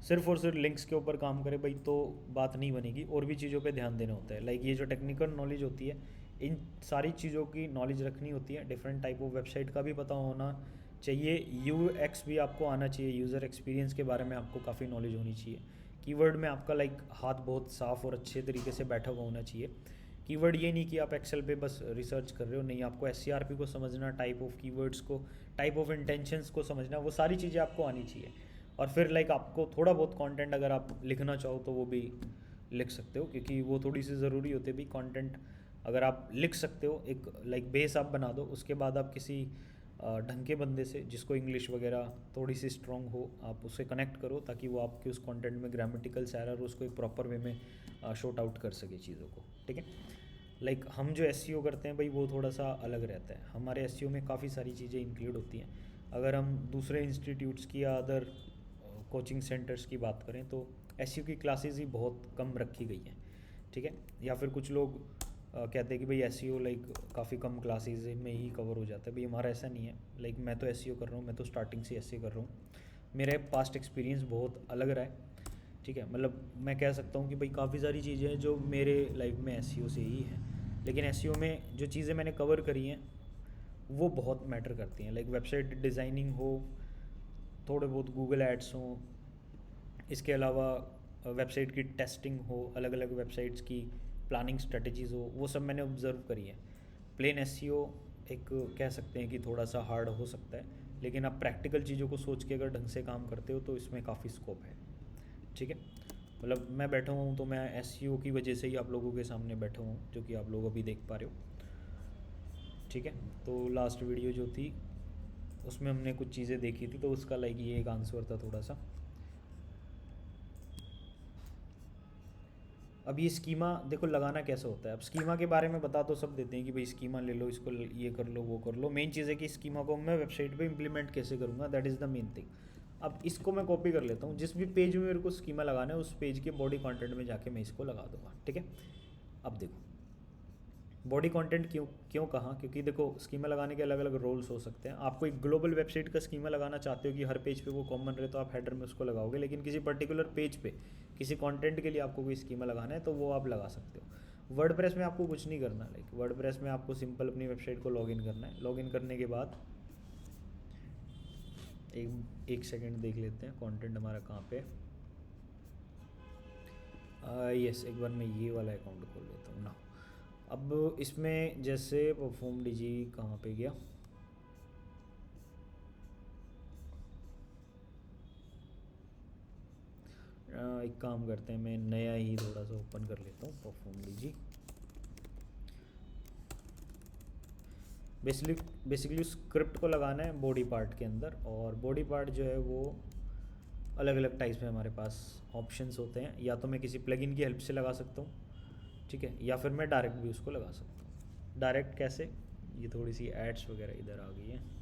सिर्फ और सिर्फ लिंक्स के ऊपर काम करे भाई तो बात नहीं बनेगी, और भी चीज़ों पे ध्यान देना होता है। लाइक ये जो टेक्निकल नॉलेज होती है, इन सारी चीज़ों की नॉलेज रखनी होती है। डिफरेंट टाइप ऑफ वेबसाइट का भी पता होना चाहिए, यूएक्स भी आपको आना चाहिए, यूज़र एक्सपीरियंस के बारे में आपको काफ़ी नॉलेज होनी चाहिए। कीवर्ड में आपका लाइक हाथ बहुत साफ़ और अच्छे तरीके से बैठा हुआ होना चाहिए। कीवर्ड ये नहीं कि आप एक्सेल पे बस रिसर्च कर रहे हो, नहीं, आपको एससीआरपी को समझना, टाइप ऑफ कीवर्ड्स को, टाइप ऑफ इंटेंशंस को समझना, वो सारी चीज़ें आपको आनी चाहिए। और फिर लाइक आपको थोड़ा बहुत कंटेंट अगर आप लिखना चाहो तो वो भी लिख सकते हो, क्योंकि वो थोड़ी सी ज़रूरी होती है भी कंटेंट। अगर आप लिख सकते हो, एक लाइक बेस आप बना दो, उसके बाद आप किसी ढंग के बंदे से जिसको इंग्लिश वगैरह थोड़ी सी स्ट्रॉन्ग हो, आप उससे कनेक्ट करो ताकि वो आपके उस कंटेंट में ग्रामेटिकल एरर उसको एक प्रॉपर वे में शॉर्ट आउट कर सके चीज़ों को, ठीक है। लाइक हम जो एसईओ करते हैं भाई वो थोड़ा सा अलग रहता है। हमारे एसईओ में काफ़ी सारी चीज़ें इंक्लूड होती हैं। अगर हम दूसरे इंस्टीट्यूट्स की या अदर कोचिंग सेंटर्स की बात करें तो एसईओ की क्लासेस ही बहुत कम रखी गई हैं, ठीक है। या फिर कुछ लोग कहते हैं कि भाई एसईओ लाइक काफ़ी कम क्लासेस में ही कवर हो जाता है। भाई हमारा ऐसा नहीं है। लाइक मैं तो एसईओ कर रहा हूँ, मैं तो स्टार्टिंग से एसईओ कर रहा हूँ, मेरा पास्ट एक्सपीरियंस बहुत अलग रहा है, ठीक है। मतलब मैं कह सकता हूँ कि भाई काफ़ी सारी चीज़ें हैं जो मेरे लाइफ में एसईओ से ही हैं, लेकिन एसईओ में जो चीज़ें मैंने कवर करी हैं वो बहुत मैटर करती हैं। लाइक वेबसाइट डिज़ाइनिंग हो, थोड़े बहुत गूगल एड्स हों, इसके अलावा वेबसाइट की टेस्टिंग हो, अलग अलग वेबसाइट्स की प्लानिंग स्ट्रेटजीज़ हो, वो सब मैंने ऑब्ज़र्व करी है। प्लेन एसईओ एक कह सकते हैं कि थोड़ा सा हार्ड हो सकता है, लेकिन आप प्रैक्टिकल चीज़ों को सोच के अगर ढंग से काम करते हो तो इसमें काफ़ी स्कोप है, ठीक है। मतलब मैं बैठा हुआ हूँ तो मैं एसईओ की वजह से ही आप लोगों के सामने बैठा हुआ हूँ, जो कि आप लोग अभी देख पा रहे हो, ठीक है। तो लास्ट वीडियो जो थी उसमें हमने कुछ चीज़ें देखी थी, तो उसका लाइक ये एक आंसर था थोड़ा सा। अब ये स्कीमा देखो लगाना कैसे होता है। अब स्कीमा के बारे में बता तो सब देते हैं कि भाई स्कीमा ले लो, इसको ये कर लो, वो कर लो। मेन चीज़ है कि स्कीमा को मैं वेबसाइट पे इंप्लीमेंट कैसे करूँगा, that is the main thing. अब इसको मैं कॉपी कर लेता हूँ, जिस भी पेज में मेरे को स्कीमा लगाना है उस पेज के बॉडी कंटेंट में जाके मैं इसको लगा दूंगा, ठीक है। अब देखो बॉडी कंटेंट क्यों क्यों कहाँ, क्योंकि देखो स्कीमा लगाने के अलग अलग रोल्स हो सकते हैं। आपको एक ग्लोबल वेबसाइट का स्कीमा लगाना चाहते हो कि हर पेज पे वो कॉमन रहे, तो आप हेडर में उसको लगाओगे। लेकिन किसी पर्टिकुलर पेज पे किसी कंटेंट के लिए आपको कोई स्कीमा लगाना है तो वो आप लगा सकते हो। वर्डप्रेस में आपको कुछ नहीं करना। लाइक वर्डप्रेस में आपको सिंपल अपनी वेबसाइट को लॉगिन करना है। लॉगिन करने के बाद एक सेकेंड देख लेते हैं कंटेंट हमारा कहाँ पे। यस, एक बार मैं ये वाला अकाउंट खोल लेता हूँ ना। अब इसमें जैसे परफॉर्म डीजी कहाँ पे गया, एक काम करते हैं, मैं नया ही थोड़ा सा ओपन कर लेता हूँ परफॉर्म डीजी। बेसिकली उस स्क्रिप्ट को लगाना है बॉडी पार्ट के अंदर, और बॉडी पार्ट जो है वो अलग अलग टाइप्स में हमारे पास ऑप्शंस होते हैं। या तो मैं किसी प्लगइन की हेल्प से लगा सकता हूँ, ठीक है, या फिर मैं डायरेक्ट भी उसको लगा सकता हूँ। डायरेक्ट कैसे, ये थोड़ी सी एड्स वगैरह इधर आ गई है।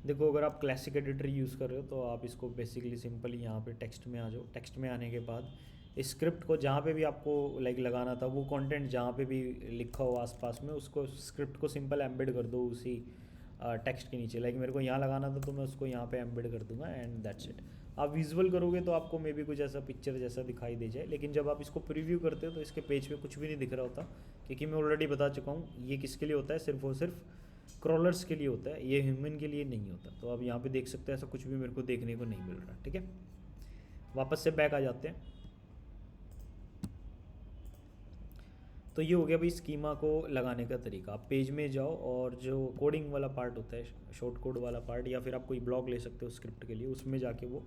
देखो अगर आप क्लासिक एडिटर यूज़ कर रहे हो तो आप इसको बेसिकली सिंपली यहाँ पे टेक्स्ट में आ जाओ। टेक्स्ट में आने के बाद इस स्क्रिप्ट को जहाँ पे भी आपको लाइक लगाना था, वो कंटेंट जहाँ पे भी लिखा हो आसपास में, उसको स्क्रिप्ट को सिंपल एम्बेड कर दो उसी टेक्स्ट के नीचे। लाइक मेरे को यहाँ लगाना था तो मैं उसको यहाँ पे एम्बेड कर दूंगा एंड दैट्स इट। आप विजुअल करोगे तो आपको मे बी कुछ ऐसा पिक्चर जैसा दिखाई दे जाए, लेकिन जब आप इसको प्रीव्यू करते हो तो इसके पेज पे कुछ भी नहीं दिख रहा होता, क्योंकि मैं ऑलरेडी बता चुका हूँ ये किसके लिए होता है, सिर्फ और सिर्फ क्रॉलर्स के लिए होता है, ये ह्यूमन के लिए नहीं होता। तो आप यहाँ पे देख सकते हैं ऐसा कुछ भी मेरे को देखने को नहीं मिल रहा, ठीक है। वापस से बैक आ जाते हैं। तो ये हो गया भाई स्कीमा को लगाने का तरीका। आप पेज में जाओ और जो कोडिंग वाला पार्ट होता है, शॉर्ट कोड वाला पार्ट, या फिर आप कोई ब्लॉग ले सकते हो स्क्रिप्ट के लिए, उसमें जाके वो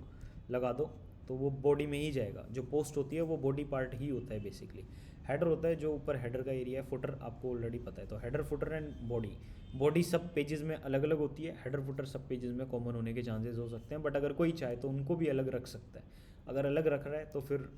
लगा दो तो वो बॉडी में ही जाएगा। जो पोस्ट होती है वो बॉडी पार्ट ही होता है बेसिकली। हेडर होता है जो ऊपर हेडर का एरिया है, फुटर आपको ऑलरेडी पता है। तो header, footer and body, body सब पेजेस में अलग अलग होती है, हेडर फुटर सब पेजेस में कॉमन होने के चांसेस हो सकते हैं, बट अगर कोई चाहे तो उनको भी अलग रख सकता है। अगर अलग रख रहा है तो फिर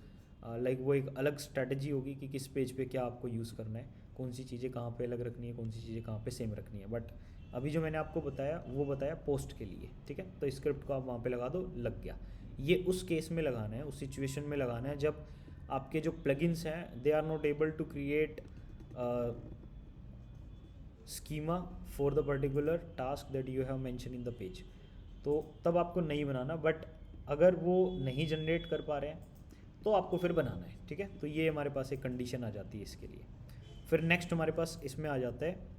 लाइक वो एक अलग स्ट्रैटेजी होगी कि किस पेज पे क्या आपको यूज़ करना है, कौन सी चीज़ें कहाँ पे अलग रखनी है, कौन सी चीज़ें कहाँ पे सेम रखनी है। बट अभी जो मैंने आपको बताया वो बताया पोस्ट के लिए, ठीक है। तो स्क्रिप्ट को आप वहाँ पे लगा दो, लग गया। ये उस केस में लगाना है, उस सिचुएशन में लगाना है जब आपके जो प्लगइन्स हैं they are not able to create schema for the particular task that you have mention in the page. तो तब आपको नहीं बनाना, बट अगर वो नहीं जनरेट कर पा रहे हैं तो आपको फिर बनाना है, ठीक है। तो ये हमारे पास एक कंडीशन आ जाती है इसके लिए। फिर नेक्स्ट हमारे पास इसमें आ जाता है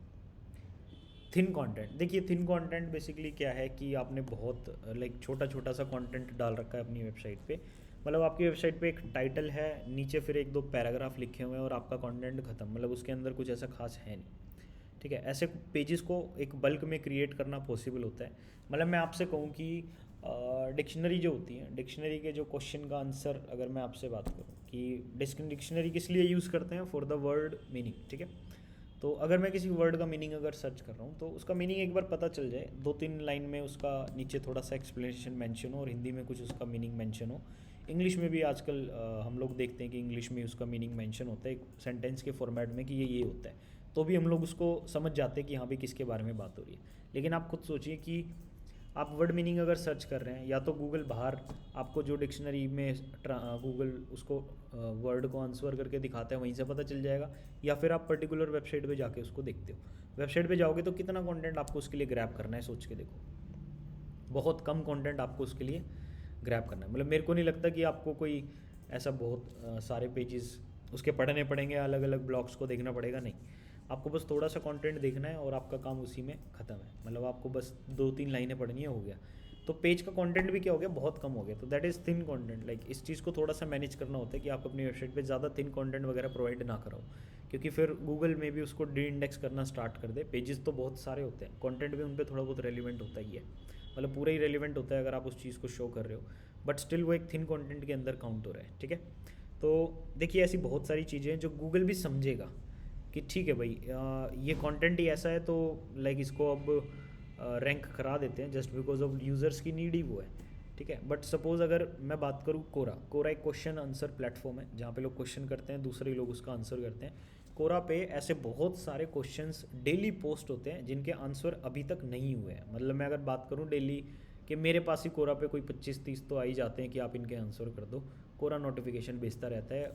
थिन कंटेंट। देखिए थिन कंटेंट बेसिकली क्या है कि आपने बहुत लाइक छोटा छोटा सा कंटेंट डाल रखा है अपनी वेबसाइट पे, मतलब आपकी वेबसाइट पे एक टाइटल है, नीचे फिर एक दो पैराग्राफ लिखे हुए हैं और आपका कंटेंट खत्म, मतलब उसके अंदर कुछ ऐसा खास है नहीं, ठीक है। ऐसे पेजेस को एक बल्क में क्रिएट करना पॉसिबल होता है। मतलब मैं आपसे कहूँ कि डिक्शनरी जो होती है, डिक्शनरी के जो क्वेश्चन का आंसर अगर मैं आपसे बात करूँ कि डिक्शनरी किस लिए यूज़ करते हैं, फॉर द वर्ड मीनिंग, ठीक है। तो अगर मैं किसी वर्ड का मीनिंग अगर सर्च कर रहा हूँ तो उसका मीनिंग एक बार पता चल जाए, 2-3 लाइन में उसका नीचे थोड़ा सा एक्सप्लेनेशन मेंशन हो और हिंदी में कुछ उसका मीनिंग मेंशन हो, इंग्लिश में भी आजकल हम लोग देखते हैं कि इंग्लिश में उसका मीनिंग मेंशन होता है एक सेंटेंस के फॉर्मेट में कि ये होता है, तो भी हम लोग उसको समझ जाते हैं कि यहाँ भी किसके बारे में बात हो रही है। लेकिन आप खुद सोचिए कि आप वर्ड मीनिंग अगर सर्च कर रहे हैं, या तो गूगल बाहर आपको जो डिक्शनरी में गूगल उसको वर्ड को आंसर करके दिखाता है वहीं से पता चल जाएगा, या फिर आप पर्टिकुलर वेबसाइट पे जाके उसको देखते हो। वेबसाइट पे जाओगे तो कितना कंटेंट आपको उसके लिए ग्रैब करना है, सोच के देखो, बहुत कम कंटेंट आपको उसके लिए ग्रैब करना है। मतलब मेरे को नहीं लगता कि आपको कोई ऐसा बहुत सारे पेजेस उसके पढ़ने पड़ेंगे, अलग अलग ब्लॉग्स को देखना पड़ेगा, नहीं। आपको बस थोड़ा सा कंटेंट देखना है और आपका काम उसी में ख़त्म है, मतलब आपको बस 2-3 लाइनें पढ़नी है, हो गया। तो पेज का कंटेंट भी क्या हो गया, बहुत कम हो गया। तो that is thin content. Like इस चीज़ को थोड़ा सा मैनेज करना होता है कि आप अपनी वेबसाइट पे ज़्यादा थिन कंटेंट वगैरह प्रोवाइड ना कराओ, क्योंकि फिर गूगल में भी उसको डी इंडेक्स करना स्टार्ट कर दे। पेजेस तो बहुत सारे होते हैं, कंटेंट भी उन पर थोड़ा बहुत रेलिवेंट होता ही है, मतलब पूरा ही रेलिवेंट होता है अगर आप उस चीज़ को शो कर रहे हो, बट स्टिल वो एक थिन कंटेंट के अंदर काउंट हो रहा है, ठीक है। तो देखिए ऐसी बहुत सारी चीज़ें हैं जो गूगल भी समझेगा कि ठीक है भाई ये कंटेंट ही ऐसा है, तो लाइक इसको अब रैंक करा देते हैं जस्ट बिकॉज ऑफ यूज़र्स की नीड ही वो है, ठीक है। बट सपोज़ अगर मैं बात करूँ कोरा एक क्वेश्चन आंसर प्लेटफॉर्म है जहाँ पे लोग क्वेश्चन करते हैं, दूसरे लोग उसका आंसर करते हैं। कोरा पे ऐसे बहुत सारे क्वेश्चंस डेली पोस्ट होते हैं जिनके आंसर अभी तक नहीं हुए हैं। मतलब मैं अगर बात करूँ डेली कि मेरे पास ही कोरा पे कोई 25-30 तो आ ही जाते हैं कि आप इनके आंसर कर दो। कोरा नोटिफिकेशन भेजता रहता है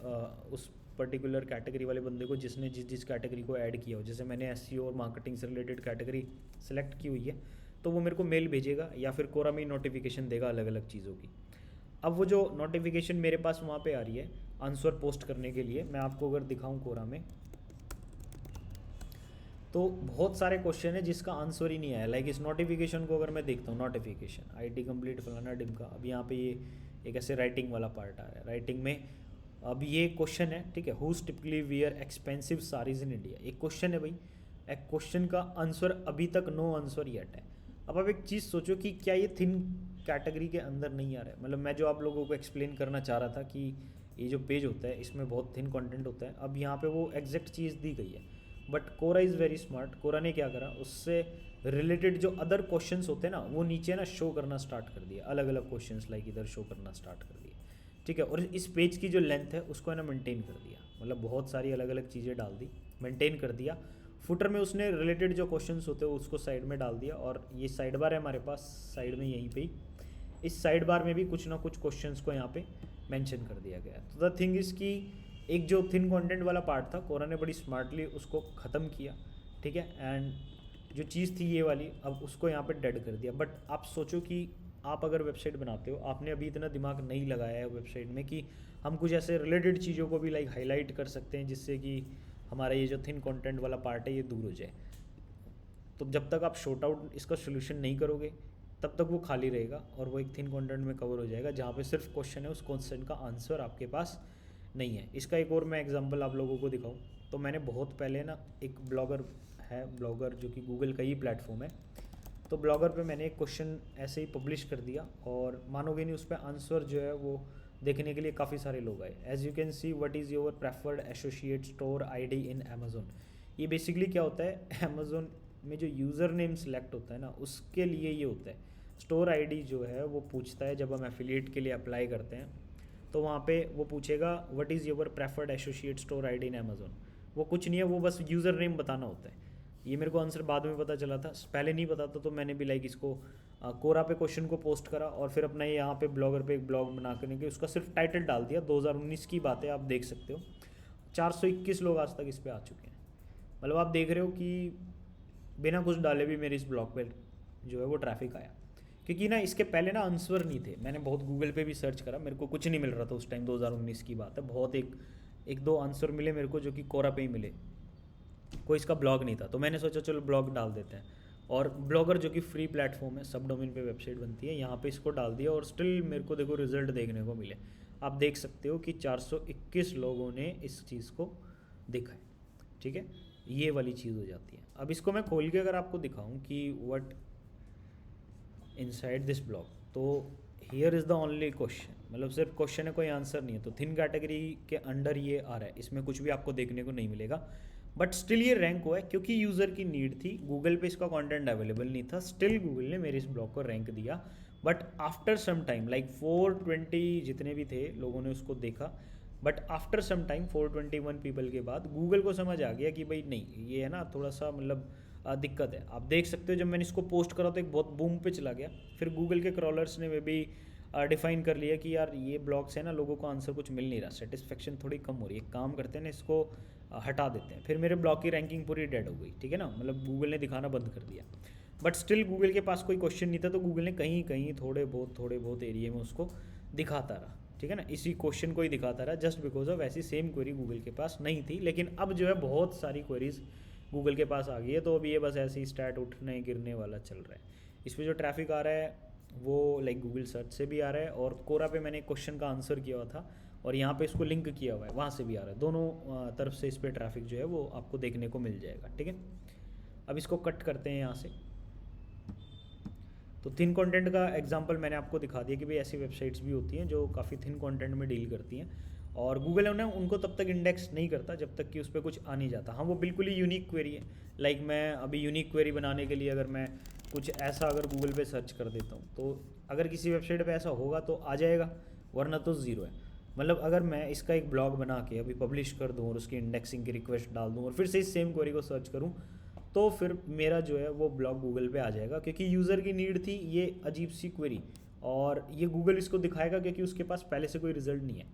उस पर्टिकुलर कैटेगरी वाले बंदे को जिसने जिस कैटेगरी को ऐड किया हो। जैसे मैंने एसईओ और मार्केटिंग से रिलेटेड कैटेगरी सेलेक्ट की हुई है, तो वो मेरे को मेल भेजेगा या फिर कोरा में नोटिफिकेशन देगा अलग अलग चीज़ों की। अब वो जो नोटिफिकेशन मेरे पास वहाँ पे आ रही है आंसर पोस्ट करने के लिए, मैं आपको अगर दिखाऊँ कोरा में, तो बहुत सारे क्वेश्चन है जिसका आंसर ही नहीं आया। लाइक इस नोटिफिकेशन को अगर मैं देखता हूँ, नोटिफिकेशन आईटी कंप्लीट फलाना डिमका, अब यहाँ पे ये एक ऐसे राइटिंग वाला पार्ट आ रहा है। राइटिंग में अब ये क्वेश्चन है, ठीक है, who typically wear expensive saris in India, एक क्वेश्चन है भाई। एक क्वेश्चन का आंसर अभी तक नो आंसर येट है। अब आप एक चीज़ सोचो कि क्या ये थिन कैटेगरी के अंदर नहीं आ रहा है। मतलब मैं जो आप लोगों को एक्सप्लेन करना चाह रहा था कि ये जो पेज होता है इसमें बहुत थिन कंटेंट होता है, अब यहाँ पे वो एग्जैक्ट चीज़ दी गई है। But Quora is very smart. Quora ने क्या करा, उससे रिलेटेड जो अदर क्वेश्चंस होते हैं ना वो नीचे ना शो करना स्टार्ट कर दिया, अलग अलग क्वेश्चंस लाइक इधर शो करना स्टार्ट कर दिया, ठीक है। और इस पेज की जो लेंथ है उसको है ना मेंटेन कर दिया, मतलब बहुत सारी अलग अलग चीज़ें डाल दी, मेंटेन कर दिया। फुटर में उसने रिलेटेड जो क्वेश्चंस होते हैं उसको साइड में डाल दिया, और ये साइड बार है हमारे पास साइड में, यहीं पे ही इस साइड बार में भी कुछ ना कुछ क्वेश्चंस को यहाँ पे मेंशन कर दिया गया। तो द थिंग इज़ कि एक जो थिन कंटेंट वाला पार्ट था कोरा ने बड़ी स्मार्टली उसको ख़त्म किया, ठीक है। एंड जो चीज़ थी ये वाली अब उसको यहाँ पे डेड कर दिया। बट आप सोचो कि आप अगर वेबसाइट बनाते हो, आपने अभी इतना दिमाग नहीं लगाया है वेबसाइट में कि हम कुछ ऐसे रिलेटेड चीज़ों को भी लाइक हाईलाइट कर सकते हैं जिससे कि हमारा ये जो थिन कंटेंट वाला पार्ट है ये दूर हो जाए। तो जब तक आप शॉर्ट आउट इसका सोल्यूशन नहीं करोगे तब तक वो खाली रहेगा और वो एक थिन कंटेंट में कवर हो जाएगा जहाँ पे सिर्फ क्वेश्चन है, उस क्वेश्चन का आंसर आपके पास नहीं है। इसका एक और मैं एग्जांपल आप लोगों को दिखाऊं तो मैंने बहुत पहले ना एक ब्लॉगर जो कि गूगल का ही प्लेटफॉर्म है, तो ब्लॉगर पे मैंने एक क्वेश्चन ऐसे ही पब्लिश कर दिया और मानोगे नहीं उस पर आंसर जो है वो देखने के लिए काफ़ी सारे लोग आए। As you can see what is your preferred associate store ID in Amazon. ये बेसिकली क्या होता है, अमेज़ोन में जो यूज़र नेम सेलेक्ट होता है ना उसके लिए ये होता है। स्टोर आईडी जो है वो पूछता है जब हम एफिलिएट के लिए अप्लाई करते हैं, तो वहाँ पे वो पूछेगा what is your preferred associate store ID in Amazon. वो कुछ नहीं है, वो बस यूज़र नेम बताना होता है। ये मेरे को आंसर बाद में पता चला था, पहले नहीं पता था, तो मैंने भी लाइक इसको कोरा पे क्वेश्चन को पोस्ट करा और फिर अपना ये यहाँ पे ब्लॉगर पे एक ब्लॉग बना करने के उसका सिर्फ टाइटल डाल दिया। 2019 की बात है, आप देख सकते हो 421 लोग आज तक इस पे आ चुके हैं। मतलब आप देख रहे हो कि बिना कुछ डाले भी मेरे इस ब्लॉग पे जो है वो ट्रैफिक आया। क्योंकि ना इसके पहले ना आंसर नहीं थे, मैंने बहुत गूगल पे भी सर्च करा, मेरे को कुछ नहीं मिल रहा था उस टाइम। 2019 की बात है, बहुत एक दो आंसर मिले मेरे को जो कि कोरा पे ही मिले, कोई इसका ब्लॉग नहीं था। तो मैंने सोचा चलो ब्लॉग डाल देते हैं। और ब्लॉगर जो कि फ्री प्लेटफॉर्म है, सब डोमेन पे वेबसाइट बनती है, यहाँ पे इसको डाल दिया और स्टिल मेरे को देखो रिजल्ट देखने को मिले। आप देख सकते हो कि 421 लोगों ने इस चीज़ को देखा है। ठीक है, ये वाली चीज़ हो जाती है। अब इसको मैं खोल के अगर आपको दिखाऊं कि व्हाट इनसाइड दिस ब्लॉग, तो here is the only question, मतलब सिर्फ क्वेश्चन है, कोई आंसर नहीं है। तो थिन कैटेगरी के अंडर ये आ रहा है, इसमें कुछ भी आपको देखने को नहीं मिलेगा, बट स्टिल ये रैंक हुआ है क्योंकि यूज़र की नीड थी। गूगल पे इसका कंटेंट अवेलेबल नहीं था, स्टिल गूगल ने मेरे इस ब्लॉग को रैंक दिया। But after some time like 420 जितने भी थे लोगों ने उसको देखा, but after some time 421 people के बाद गूगल को समझ आ गया कि भाई नहीं, ये है ना थोड़ा सा मतलब दिक्कत है। आप देख सकते हो जब मैंने इसको पोस्ट करा तो एक बहुत बूम पे चला गया। फिर गूगल के क्रॉलर्स ने वे भी डिफाइन कर लिया कि यार ये ब्लॉग्स है ना, लोगों को आंसर कुछ मिल नहीं रहा, सेटिस्फेक्शन थोड़ी कम हो रही है, एक काम करते हैं ना इसको हटा देते हैं। फिर मेरे ब्लॉग की रैंकिंग पूरी डेड हो गई। ठीक है ना, मतलब गूगल ने दिखाना बंद कर दिया। बट स्टिल गूगल के पास कोई क्वेश्चन नहीं था, तो गूगल ने कहीं कहीं थोड़े बहुत एरिया में उसको दिखाता रहा। ठीक है ना, इसी क्वेश्चन को ही दिखाता रहा, जस्ट बिकॉज ऑफ ऐसी सेम क्वेरी गूगल के पास नहीं थी। लेकिन अब जो है बहुत सारी क्वेरीज गूगल के पास आ गई है, तो अभी ये बस ऐसे ही स्टैट उठने गिरने वाला चल रहा है। इस पर जो ट्रैफिक आ रहा है वो लाइक गूगल सर्च से भी आ रहा है, और कोरा पे मैंने क्वेश्चन का आंसर किया हुआ था और यहाँ पे इसको लिंक किया हुआ है, वहाँ से भी आ रहा है। दोनों तरफ से इस पर ट्रैफिक जो है वो आपको देखने को मिल जाएगा। ठीक है, अब इसको कट करते हैं यहाँ से। तो थिन कंटेंट का एग्जांपल मैंने आपको दिखा दिया कि भाई ऐसी वेबसाइट्स भी होती हैं जो काफ़ी थिन कंटेंट में डील करती हैं, और गूगल है ना उनको तब तक इंडेक्स नहीं करता जब तक कि उस पर कुछ आ नहीं जाता। हाँ, वो बिल्कुल ही यूनिक क्वेरी है। लाइक मैं अभी यूनिक क्वेरी बनाने के लिए अगर मैं कुछ ऐसा अगर गूगल पे सर्च कर देता हूँ, तो अगर किसी वेबसाइट पे ऐसा होगा तो आ जाएगा, वरना तो ज़ीरो है। मतलब अगर मैं इसका एक ब्लॉग बना के अभी पब्लिश कर दूँ और उसकी इंडेक्सिंग की रिक्वेस्ट डाल दूँ और फिर से इस सेम क्वेरी को सर्च करूँ, तो फिर मेरा जो है वो ब्लॉग गूगल पे आ जाएगा, क्योंकि यूज़र की नीड थी ये अजीब सी क्वेरी, और ये गूगल इसको दिखाएगा क्योंकि उसके पास पहले से कोई रिजल्ट नहीं है।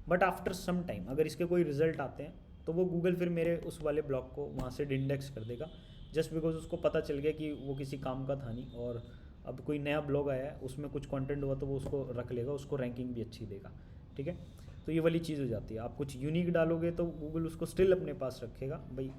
बट आफ्टर सम टाइम अगर इसके कोई रिजल्ट आते हैं तो वो गूगल फिर मेरे उस वाले ब्लॉग को वहाँ से इंडेक्स कर देगा, जस्ट बिकॉज उसको पता चल गया कि वो किसी काम का था नहीं, और अब कोई नया ब्लॉग आया है उसमें कुछ कंटेंट हुआ तो वो उसको रख लेगा, उसको रैंकिंग भी अच्छी देगा। ठीक है, तो ये वाली चीज़ हो जाती है। आप कुछ यूनिक डालोगे तो गूगल उसको स्टिल अपने पास रखेगा भाई,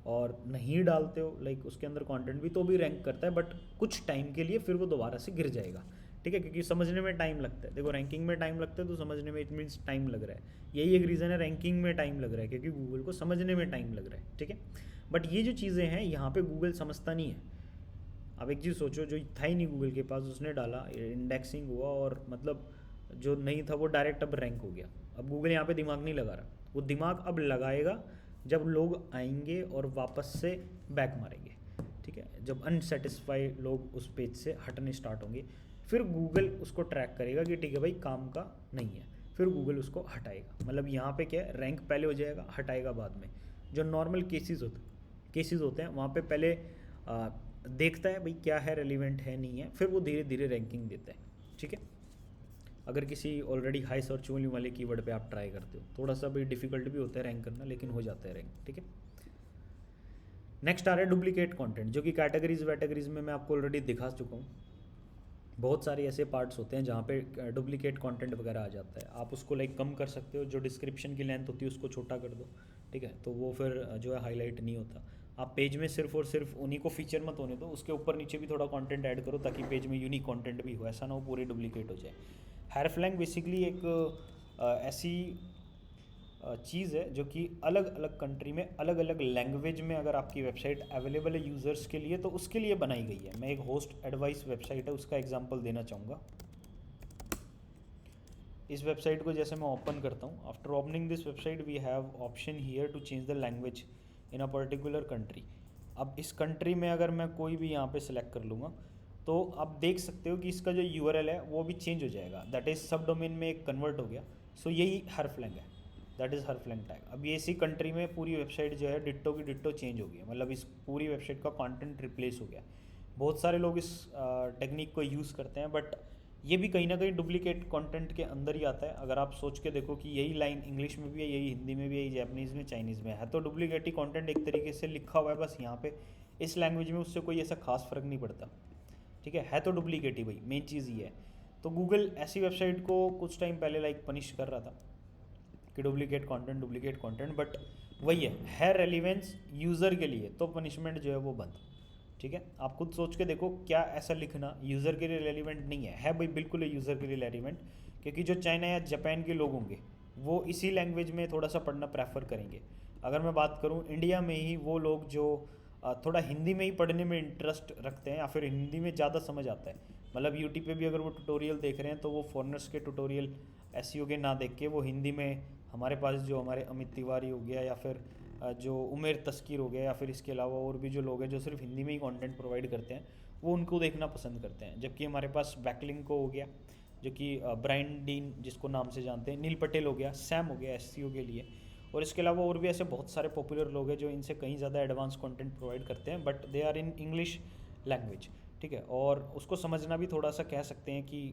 और नहीं डालते हो लाइक उसके अंदर कंटेंट भी तो भी रैंक करता है, बट कुछ टाइम के लिए, फिर वो दोबारा से गिर जाएगा। ठीक है, क्योंकि समझने में टाइम लगता है। देखो रैंकिंग में टाइम लगता है तो समझने में इट मीन्स टाइम लग रहा है, यही एक रीज़न है रैंकिंग में टाइम लग रहा है, क्योंकि गूगल को समझने में टाइम लग रहा है। ठीक है, बट ये जो चीज़ें हैं यहाँ पे गूगल समझता नहीं है। अब एक चीज़ सोचो, जो था ही नहीं गूगल के पास उसने डाला, इंडेक्सिंग हुआ, और मतलब जो नहीं था वो डायरेक्ट अब रैंक हो गया। अब गूगल यहाँ पे दिमाग नहीं लगा रहा, वो दिमाग अब लगाएगा जब लोग आएंगे और वापस से बैक मारेंगे। ठीक है, जब अनसेटिस्फाइड लोग उस पेज से हटने स्टार्ट होंगे, फिर गूगल उसको ट्रैक करेगा कि ठीक है भाई काम का नहीं है, फिर गूगल उसको हटाएगा। मतलब यहाँ पे क्या है, रैंक पहले हो जाएगा, हटाएगा बाद में। जो नॉर्मल केसेस होते हैं वहाँ पे पहले देखता है भाई क्या है, रेलिवेंट है नहीं है, फिर वो धीरे धीरे रैंकिंग देता है। ठीक है, अगर किसी ऑलरेडी हाई सर्च वॉल्यूम वाले कीवर्ड पे आप ट्राई करते हो, थोड़ा सा भी डिफिकल्ट भी होता है रैंक करना, लेकिन हो जाता है रैंक। ठीक है, नेक्स्ट आ रहा है डुप्लीकेट कंटेंट, जो कि कैटेगरीज में मैं आपको ऑलरेडी दिखा चुका हूँ। बहुत सारे ऐसे पार्ट्स होते हैं जहाँ पे डुप्लीकेट कंटेंट वगैरह आ जाता है। आप उसको लाइक कम कर सकते हो, जो डिस्क्रिप्शन की लेंथ होती है उसको छोटा कर दो। ठीक है, तो वो फिर जो है हाईलाइट नहीं होता। आप पेज में सिर्फ और सिर्फ उन्हीं को फीचर मत होने दो, उसके ऊपर नीचे भी थोड़ा कंटेंट ऐड करो ताकि पेज में यूनिक कंटेंट भी हो, ऐसा ना हो पूरी डुप्लीकेट हो जाए। हायरफ्लैंग बेसिकली एक ऐसी चीज़ है जो कि अलग अलग कंट्री में अलग अलग लैंग्वेज में अगर आपकी वेबसाइट अवेलेबल है यूज़र्स के लिए, तो उसके लिए बनाई गई है। मैं एक होस्ट एडवाइस वेबसाइट है उसका एग्जांपल देना चाहूँगा। इस वेबसाइट को जैसे मैं ओपन करता हूँ, after opening this website we have option here to change the language in a particular country. अब इस कंट्री में अगर मैं कोई भी यहाँ पे सिलेक्ट कर लूँगा, तो आप देख सकते हो कि इसका जो यूआरएल है वो भी चेंज हो जाएगा, दैट इज़ सब डोमेन में एक कन्वर्ट हो गया। सो यही हायरफ्लैंग है, दैट इज़ हायरफ्लैंग टैग। अब ये इसी कंट्री में पूरी वेबसाइट जो है डिट्टो की डिट्टो चेंज हो गई है, मतलब इस पूरी वेबसाइट का कंटेंट रिप्लेस हो गया। बहुत सारे लोग इस टेक्निक को यूज़ करते हैं, बट ये भी कहीं ना कहीं डुप्लीकेट कंटेंट के अंदर ही आता है। अगर आप सोच के देखो कि यही लाइन इंग्लिश में भी है, यही हिंदी में भी है, यही जापानीज़ में, चाइनीज़ में है, तो डुप्लीकेट ही कंटेंट एक तरीके से लिखा हुआ है बस यहाँ पे इस लैंग्वेज में, उससे कोई ऐसा खास फ़र्क नहीं पड़ता। ठीक है तो डुप्लीकेट ही भाई, मेन चीज़ ये है। तो गूगल ऐसी वेबसाइट को कुछ टाइम पहले लाइक पनिश कर रहा था कि डुप्लीकेट कंटेंट, बट वही है रेलिवेंस यूज़र के लिए, तो पनिशमेंट जो है वो बंद। ठीक है, आप खुद सोच के देखो क्या ऐसा लिखना यूज़र के लिए रेलिवेंट नहीं है भाई, बिल्कुल है यूज़र के लिए रेलिवेंट, क्योंकि जो चाइना या जापान के लोग होंगे वो इसी लैंग्वेज में थोड़ा सा पढ़ना प्रेफर करेंगे। अगर मैं बात करूँ इंडिया में ही, वो लोग जो थोड़ा हिंदी में ही पढ़ने में इंटरेस्ट रखते हैं या फिर हिंदी में ज़्यादा समझ आता है, मतलब यूट्यूब पे भी अगर वो ट्यूटोरियल देख रहे हैं तो वो फॉरेनर्स के ट्यूटोरियल एसईओ के ना देख के वो हिंदी में, हमारे पास जो हमारे अमित तिवारी हो गया या फिर जो उमेर तस्कीर हो गया या फिर इसके अलावा और भी जो लोग हैं जो सिर्फ हिंदी में ही कंटेंट प्रोवाइड करते हैं, वो उनको देखना पसंद करते हैं। जबकि हमारे पास बैकलिंक को हो गया जो कि ब्रायन डीन जिसको नाम से जानते हैं, नील पटेल हो गया, सैम हो गया एसईओ के लिए, और इसके अलावा और भी ऐसे बहुत सारे पॉपुलर लोग हैं जो इनसे कहीं ज़्यादा एडवांस कंटेंट प्रोवाइड करते हैं, but they are in English language. ठीक है, और उसको समझना भी थोड़ा सा कह सकते हैं कि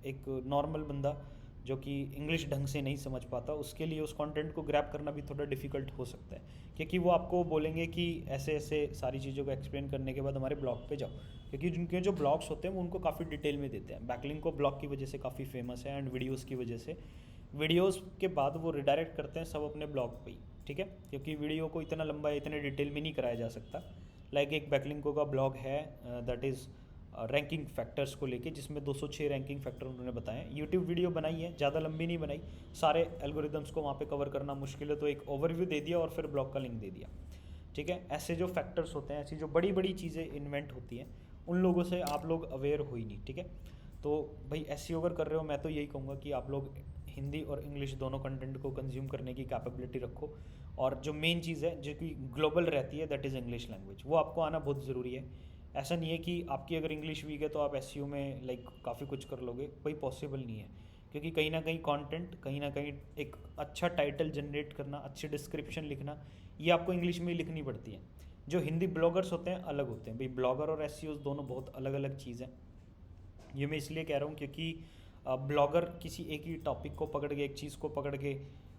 एक नॉर्मल बंदा जो कि इंग्लिश ढंग से नहीं समझ पाता, उसके लिए उस कंटेंट को ग्रैब करना भी थोड़ा डिफ़िकल्ट हो सकता है, क्योंकि वो आपको बोलेंगे कि ऐसे ऐसे सारी चीज़ों को एक्सप्लेन करने के बाद हमारे ब्लॉग पे जाओ, क्योंकि जिनके जो ब्लॉग्स होते हैं वो उनको काफ़ी डिटेल में देते हैं। बैकलिंक को ब्लॉग की वजह से काफ़ी फेमस है, एंड वीडियोज़ की वजह से, वीडियोज़ के बाद वो रिडायरेक्ट करते हैं सब अपने ब्लॉग पे ही। ठीक है, क्योंकि वीडियो को इतना लंबा इतने डिटेल में नहीं कराया जा सकता। लाइक एक बैकलिंको का ब्लॉग है दैट इज़ रैंकिंग फैक्टर्स को लेके, जिसमें 206 रैंकिंग फैक्टर उन्होंने बताए हैं। यूट्यूब वीडियो बनाई है, ज़्यादा लंबी नहीं बनाई, सारे एल्गोरिदम्स को वहाँ पे कवर करना मुश्किल है, तो एक ओवरव्यू दे दिया और फिर ब्लॉग का लिंक दे दिया। ठीक है, ऐसे जो फैक्टर्स होते हैं, ऐसी जो बड़ी बड़ी चीज़ें इन्वेंट होती हैं, उन लोगों से आप लोग अवेयर हो ही नहीं। ठीक है, तो भाई एसईओ अगर कर रहे हो, मैं तो यही कहूँगा कि आप लोग हिंदी और इंग्लिश दोनों कंटेंट को कंज्यूम करने की कैपेबिलिटी रखो, और जो मेन चीज़ है जो कि ग्लोबल रहती है दैट इज़ इंग्लिश लैंग्वेज, वो आपको आना बहुत ज़रूरी है। ऐसा नहीं है कि आपकी अगर इंग्लिश वीक है तो आप एसईओ में लाइक काफ़ी कुछ कर लोगे, कोई पॉसिबल नहीं है, क्योंकि कहीं ना कहीं कंटेंट, कहीं ना कहीं एक अच्छा टाइटल जनरेट करना, अच्छी डिस्क्रिप्शन लिखना, ये आपको इंग्लिश में ही लिखनी पड़ती है। जो हिंदी ब्लॉगर्स होते हैं अलग होते हैं भाई, ब्लॉगर और एसईओ दोनों बहुत अलग अलग चीज़ हैं। ये मैं इसलिए कह रहा हूँ क्योंकि ब्लॉगर किसी एक ही टॉपिक को पकड़ के, एक चीज़ को पकड़ के,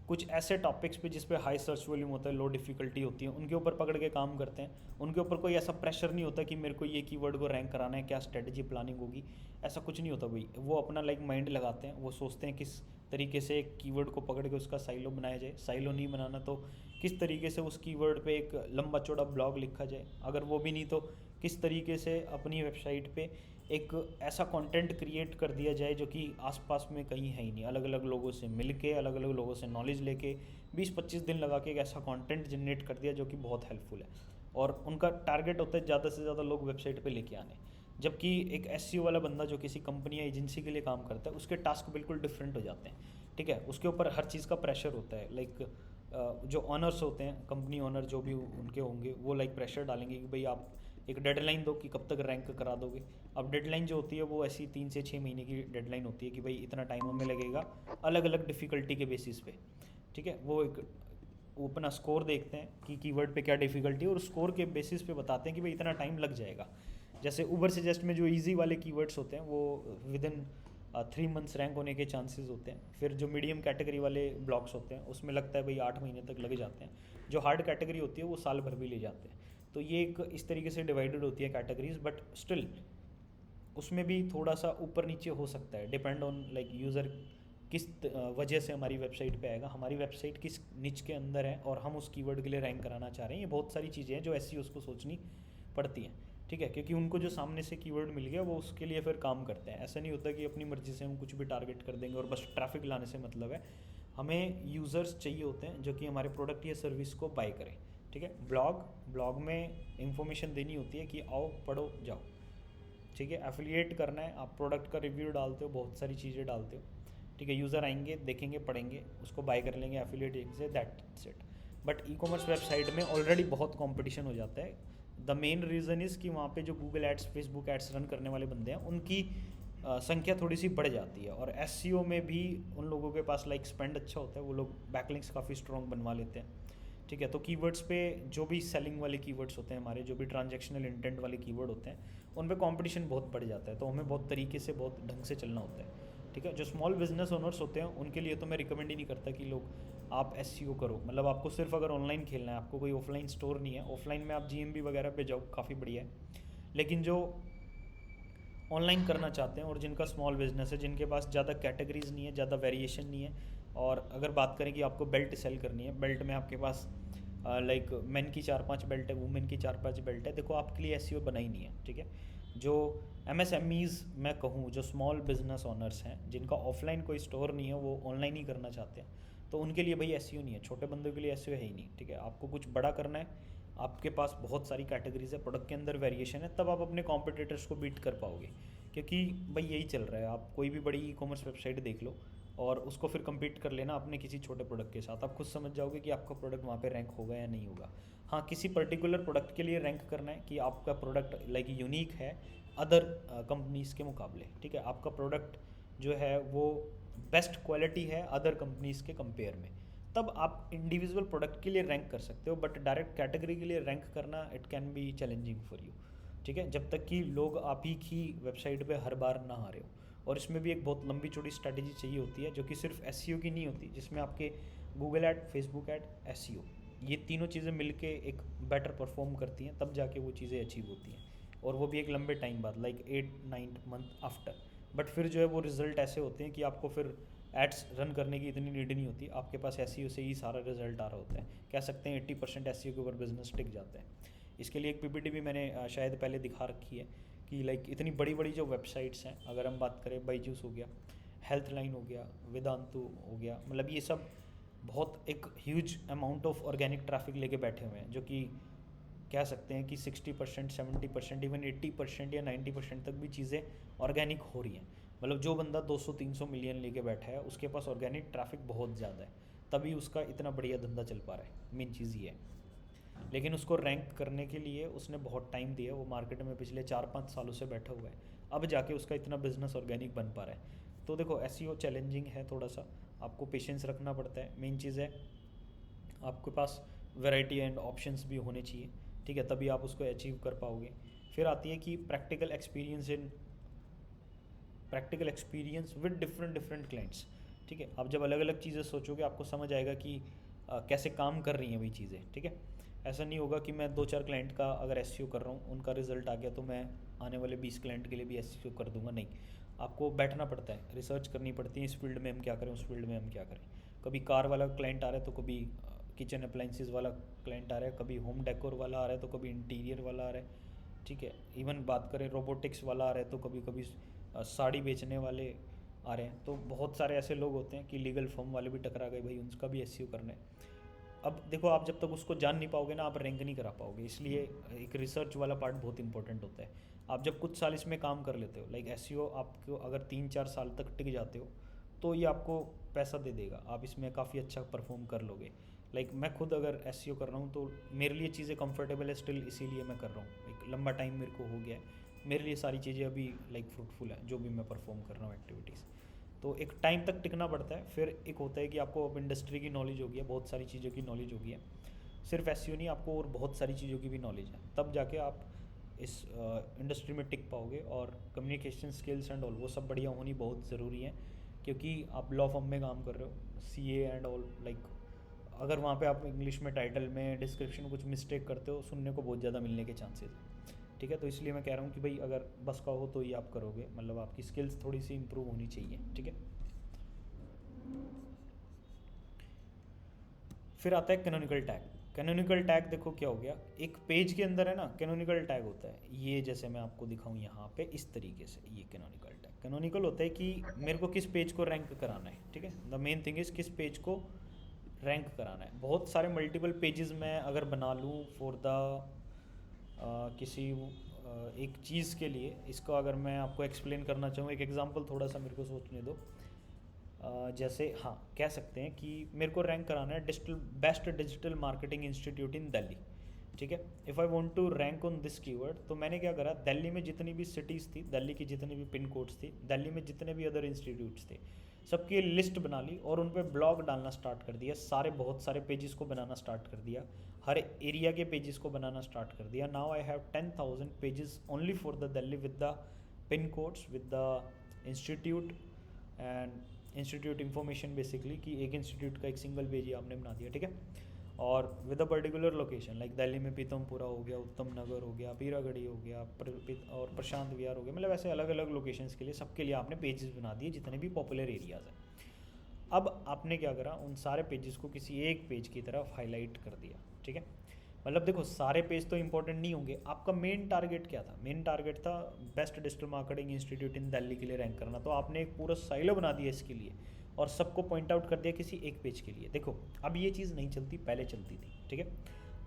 कुछ ऐसे टॉपिक्स पे जिस पे हाई सर्च वॉल्यूम होता है, लो डिफ़िकल्टी होती है, उनके ऊपर पकड़ के काम करते हैं। उनके ऊपर कोई ऐसा प्रेशर नहीं होता कि मेरे को ये कीवर्ड को रैंक कराना है, क्या स्ट्रेटजी प्लानिंग होगी, ऐसा कुछ नहीं होता भाई। वो अपना लाइक माइंड लगाते हैं, वो सोचते हैं किस तरीके से एक कीवर्ड को पकड़ के उसका साइलो बनाया जाए, साइलो नहीं बनाना तो किस तरीके से उस कीवर्ड पे एक लंबा चौड़ा ब्लॉग लिखा जाए, अगर वो भी नहीं तो किस तरीके से अपनी वेबसाइट पे एक ऐसा कंटेंट क्रिएट कर दिया जाए जो कि आसपास में कहीं है ही नहीं, अलग अलग लोगों से मिल के, अलग अलग लोगों से नॉलेज लेके 20-25 दिन लगा के एक ऐसा कंटेंट जनरेट कर दिया जो कि बहुत हेल्पफुल है। और उनका टारगेट होता है ज़्यादा से ज़्यादा लोग वेबसाइट पे लेके आने। जबकि एक एसईओ वाला बंदा जो किसी कंपनी या एजेंसी के लिए काम करता है, उसके टास्क बिल्कुल डिफरेंट हो जाते हैं। ठीक है, उसके ऊपर हर चीज़ का प्रेशर होता है। लाइक जो ऑनर्स होते हैं, कंपनी ऑनर जो भी उनके होंगे, वो लाइक प्रेशर डालेंगे कि भाई आप एक डेडलाइन दो कि कब तक रैंक करा दोगे। अब डेडलाइन जो होती है वो ऐसी 3 से 6 महीने की डेडलाइन होती है कि भाई इतना टाइम हमें लगेगा, अलग अलग डिफ़िकल्टी के बेसिस पे। ठीक है, वो अपना स्कोर देखते हैं कि कीवर्ड पे क्या डिफ़िकल्टी है, और स्कोर के बेसिस पे बताते हैं कि भाई इतना टाइम लग जाएगा। जैसे उबर सजेस्ट में जो ईजी वाले कीवर्ड्स होते हैं वो विद इन 3 मंथ्स रैंक होने के चांसेस होते हैं। फिर जो मीडियम कैटेगरी वाले ब्लॉग्स होते हैं उसमें लगता है भाई 8 महीने तक लग जाते हैं। जो हार्ड कैटेगरी होती है वो साल भर भी ले जाते हैं। तो ये एक इस तरीके से डिवाइडेड होती है कैटेगरीज, बट स्टिल उसमें भी थोड़ा सा ऊपर नीचे हो सकता है, डिपेंड ऑन लाइक यूज़र किस वजह से हमारी वेबसाइट पे आएगा, हमारी वेबसाइट किस निच के अंदर है, और हम उस कीवर्ड के लिए रैंक कराना चाह रहे हैं। ये बहुत सारी चीज़ें हैं जो एसईओ को सोचनी पड़ती हैं। ठीक है, क्योंकि उनको जो सामने से कीवर्ड मिल गया वो उसके लिए फिर काम करते हैं। ऐसा नहीं होता कि अपनी मर्ज़ी से हम कुछ भी टारगेट कर देंगे और बस ट्रैफिक लाने से मतलब है। हमें यूज़र्स चाहिए होते हैं जो कि हमारे प्रोडक्ट या सर्विस को बाय करें। ठीक है, ब्लॉग में इंफॉर्मेशन देनी होती है कि आओ पढ़ो जाओ। ठीक है, एफिलिएट करना है, आप प्रोडक्ट का रिव्यू डालते हो, बहुत सारी चीज़ें डालते हो। ठीक है, यूज़र आएंगे, देखेंगे, पढ़ेंगे, उसको बाय कर लेंगे एफिलिएट से, that's it. But e commerce website में ऑलरेडी बहुत कंपटीशन हो जाता है। द मेन रीज़न इज़ कि वहाँ पे जो Google ads, Facebook ads run करने वाले बंदे हैं उनकी संख्या थोड़ी सी बढ़ जाती है, और एसईओ में भी उन लोगों के पास लाइक स्पेंड अच्छा होता है, वो लोग बैकलिंक्स काफ़ी स्ट्रॉन्ग बनवा लेते हैं। ठीक है। तो कीवर्ड्स पे जो भी सेलिंग वाले कीवर्ड्स होते हैं हमारे, जो भी ट्रांजैक्शनल इंटेंट वाले कीवर्ड होते हैं, उन पे कंपटीशन बहुत बढ़ जाता है, तो हमें बहुत तरीके से बहुत ढंग से चलना होता है। ठीक है। जो स्मॉल बिजनेस ओनर्स होते हैं उनके लिए तो मैं रिकमेंड ही नहीं करता कि लोग आप एसईओ करो। मतलब आपको सिर्फ अगर ऑनलाइन खेलना है, आपको कोई ऑफलाइन स्टोर नहीं है, ऑफलाइन में आप जीएमबी वगैरह पे जाओ, काफ़ी बढ़िया है। लेकिन जो ऑनलाइन करना चाहते हैं और जिनका स्मॉल बिजनेस है, जिनके पास ज़्यादा कैटेगरीज नहीं है, ज़्यादा वेरिएशन नहीं है, और अगर बात करें कि आपको बेल्ट सेल करनी है, बेल्ट में आपके पास लाइक मेन की 4-5 बेल्ट है, वुमेन की 4-5 बेल्ट है, देखो आपके लिए एसईओ बना ही नहीं है। ठीक है। जो एमएसएमईज़ मैं कहूँ, जो स्मॉल बिजनेस ओनर्स हैं, जिनका ऑफलाइन कोई स्टोर नहीं है, वो ऑनलाइन ही करना चाहते हैं, तो उनके लिए भाई एसईओ नहीं है। छोटे बंदों के लिए एसईओ है ही नहीं। ठीक है। आपको कुछ बड़ा करना है, आपके पास बहुत सारी कैटेगरीज है, प्रोडक्ट के अंदर वेरिएशन है, तब आप अपने कॉम्पिटिटर्स को बीट कर पाओगे। क्योंकि भाई यही चल रहा है, आप कोई भी बड़ी ई कॉमर्स वेबसाइट देख लो और उसको फिर compete कर लेना अपने किसी छोटे प्रोडक्ट के साथ, आप खुद समझ जाओगे कि आपका प्रोडक्ट वहाँ पे रैंक होगा या नहीं होगा। हाँ, किसी पर्टिकुलर प्रोडक्ट के लिए रैंक करना है कि आपका प्रोडक्ट लाइक यूनिक है अदर कंपनीज़ के मुकाबले। ठीक है। आपका प्रोडक्ट जो है वो बेस्ट क्वालिटी है अदर कंपनीज़ के कंपेयर में, तब आप इंडिविजुअल प्रोडक्ट के लिए रैंक कर सकते हो, बट डायरेक्ट कैटेगरी के लिए रैंक करना it can be challenging for you. ठीक है। जब तक कि लोग आप ही की वेबसाइट पे हर बार ना आ रहे हो, और इसमें भी एक बहुत लंबी चौड़ी स्ट्रैटेजी चाहिए होती है, जो कि सिर्फ एसईओ की नहीं होती, जिसमें आपके Google add, Facebook ad, SEO, ये तीनों चीज़ें मिलके एक बेटर परफॉर्म करती हैं, तब जाके वो चीज़ें अचीव होती हैं, और वो भी एक लंबे टाइम बाद, लाइक 8-9 मंथ आफ्टर। बट फिर जो है वो रिजल्ट ऐसे होते हैं कि आपको फिर एड्स रन करने की इतनी नीड नहीं होती, आपके पास एसईओ से ही सारा रिजल्ट आ रहा होता है। कह सकते हैं 80% एसईओ के ऊपर बिजनेस टिक जाता है। इसके लिए एक पीपीटी भी मैंने शायद पहले दिखा रखी है कि लाइक इतनी बड़ी बड़ी जो वेबसाइट्स हैं, अगर हम बात करें, बाईजूस हो गया, हेल्थ लाइन हो गया, वेदांतु हो गया, मतलब ये सब बहुत एक huge amount of organic traffic लेके बैठे हुए हैं, जो कि कह सकते हैं कि 60%, 70%, इवन 80% या 90% तक भी चीज़ें ऑर्गेनिक हो रही हैं। मतलब जो बंदा 200-300 मिलियन लेके बैठा है, उसके पास ऑर्गेनिक ट्रैफिक बहुत ज़्यादा है, तभी उसका इतना बढ़िया धंधा चल पा रहा है। मेन चीज़ ये है। लेकिन उसको रैंक करने के लिए उसने बहुत टाइम दिया, वो मार्केट में पिछले 4-5 सालों से बैठा हुआ है, अब जाके उसका इतना बिजनेस ऑर्गेनिक बन पा रहा है। तो देखो एसईओ चैलेंजिंग है थोड़ा सा, आपको पेशेंस रखना पड़ता है। मेन चीज़ है आपके पास वैरायटी एंड ऑप्शंस भी होने चाहिए। ठीक है। तभी आप उसको अचीव कर पाओगे। फिर आती है कि practical experience with different different clients. ठीक है। आप जब अलग अलग चीज़ें सोचोगे, आपको समझ आएगा कि कैसे काम कर रही हैं वही चीज़ें। ठीक है। ऐसा नहीं होगा कि मैं 2-4 क्लाइंट का अगर एसईओ कर रहा हूँ, उनका रिजल्ट आ गया तो मैं आने वाले 20 क्लाइंट के लिए भी एसईओ कर दूंगा, नहीं। आपको बैठना पड़ता है, रिसर्च करनी पड़ती है, इस फील्ड में हम क्या करें, उस फील्ड में हम क्या करें। कभी कार वाला क्लाइंट आ रहा है तो कभी किचन अप्लाइंसेस वाला क्लाइंट आ रहा है, कभी होम डेकोर वाला आ रहा है तो कभी इंटीरियर वाला आ रहा है। ठीक है। इवन बात करें रोबोटिक्स वाला आ रहा है तो कभी कभी साड़ी बेचने वाले आ रहे हैं। तो बहुत सारे ऐसे लोग होते हैं कि लीगल फर्म वाले भी टकरा गए, भाई उनका भी एसईओ करना है। अब देखो, आप जब तक उसको जान नहीं पाओगे ना, आप रैंक नहीं करा पाओगे। इसलिए एक रिसर्च वाला पार्ट बहुत इंपॉर्टेंट होता है। आप जब कुछ साल इसमें काम कर लेते हो, लाइक एसईओ, आपको अगर 3-4 साल तक टिक जाते हो, तो ये आपको पैसा दे देगा, आप इसमें काफ़ी अच्छा परफॉर्म कर लोगे। लाइक मैं खुद अगर एसईओ कर रहा हूँ तो मेरे लिए चीज़ें कंफर्टेबल है स्टिल, इसीलिए मैं कर रहा हूँ। एक लंबा टाइम मेरे को हो गया है, मेरे लिए सारी चीज़ें अभी लाइक फ्रूटफुल है, जो भी मैं परफॉर्म कर रहा हूँ एक्टिविटीज़। तो एक टाइम तक टिकना पड़ता है। फिर एक होता है कि आपको अब इंडस्ट्री की नॉलेज होगी है, बहुत सारी चीज़ों की नॉलेज होगी है, सिर्फ एसईओ नहीं, आपको और बहुत सारी चीज़ों की भी नॉलेज है, तब जाके आप इस इंडस्ट्री में टिक पाओगे। और कम्युनिकेशन स्किल्स एंड ऑल वो सब बढ़िया होनी बहुत ज़रूरी है, क्योंकि आप लॉ फर्म में काम कर रहे हो, सीए एंड ऑल, लाइक अगर वहाँ पे आप इंग्लिश में टाइटल में डिस्क्रिप्शन कुछ मिस्टेक करते हो, सुनने को बहुत ज़्यादा मिलने के चांसेस हैं। ठीक है। तो इसलिए मैं कह रहा हूँ कि भाई अगर बस का हो तो ये आप करोगे, मतलब आपकी स्किल्स थोड़ी सी इंप्रूव होनी चाहिए। ठीक है। फिर आता है कैनोनिकल टैग। कैनोनिकल टैग देखो क्या हो गया, एक पेज के अंदर है ना कैनोनिकल टैग होता है, ये जैसे मैं आपको दिखाऊं यहाँ पे इस तरीके से, ये कैनोनिकल टैग, कैनोनिकल होता है कि मेरे को किस पेज को रैंक कराना है। ठीक है। द मेन थिंग इज किस पेज को रैंक कराना है। बहुत सारे मल्टीपल पेजेस मैं अगर बना लूँ फॉर द किसी एक चीज़ के लिए, इसको अगर मैं आपको एक्सप्लेन करना चाहूँ, एक एग्जांपल थोड़ा सा मेरे को सोचने दो। जैसे हाँ, कह सकते हैं कि मेरे को रैंक कराना है best digital marketing institute in Delhi. ठीक है। If I want to rank on this keyword, तो मैंने क्या करा, दिल्ली में जितनी भी सिटीज़ थी, दिल्ली की जितनी भी पिन कोड्स थी, दिल्ली में जितने भी अदर इंस्टीट्यूट्स थे, सबकी लिस्ट बना ली और उन पे ब्लॉग डालना स्टार्ट कर दिया, सारे बहुत सारे पेजेस को बनाना स्टार्ट कर दिया, हर एरिया के पेजेस को बनाना स्टार्ट कर दिया. Now I have 10,000 pages only for the Delhi with the pin codes, with the institute and institute information basically, कि एक इंस्टीट्यूट का एक सिंगल पेज ही आपने बना दिया, ठीक है. और with a particular location, like Delhi में पीतमपुरा हो गया, उत्तम नगर हो गया, पीरागढ़ी हो गया, और प्रशांत विहार हो गया, मतलब ऐसे अलग अलग लोकेशंस के लिए, सबके लिए आपने पेजेस बना दिए जितने भी पॉपुलर एरियाज़ हैं. अब आपने क्या करा, उन सारे पेजेस को किसी एक पेज की तरफ हाईलाइट कर दिया, ठीक है. मतलब देखो, सारे पेज तो इंपॉर्टेंट नहीं होंगे. आपका मेन टारगेट क्या था? मेन टारगेट था best digital marketing institute in Delhi के लिए रैंक करना. तो आपने एक पूरा साइलो बना दिया इसके लिए और सबको पॉइंट आउट कर दिया किसी एक पेज के लिए. देखो, अब ये चीज़ नहीं चलती, पहले चलती थी, ठीक है.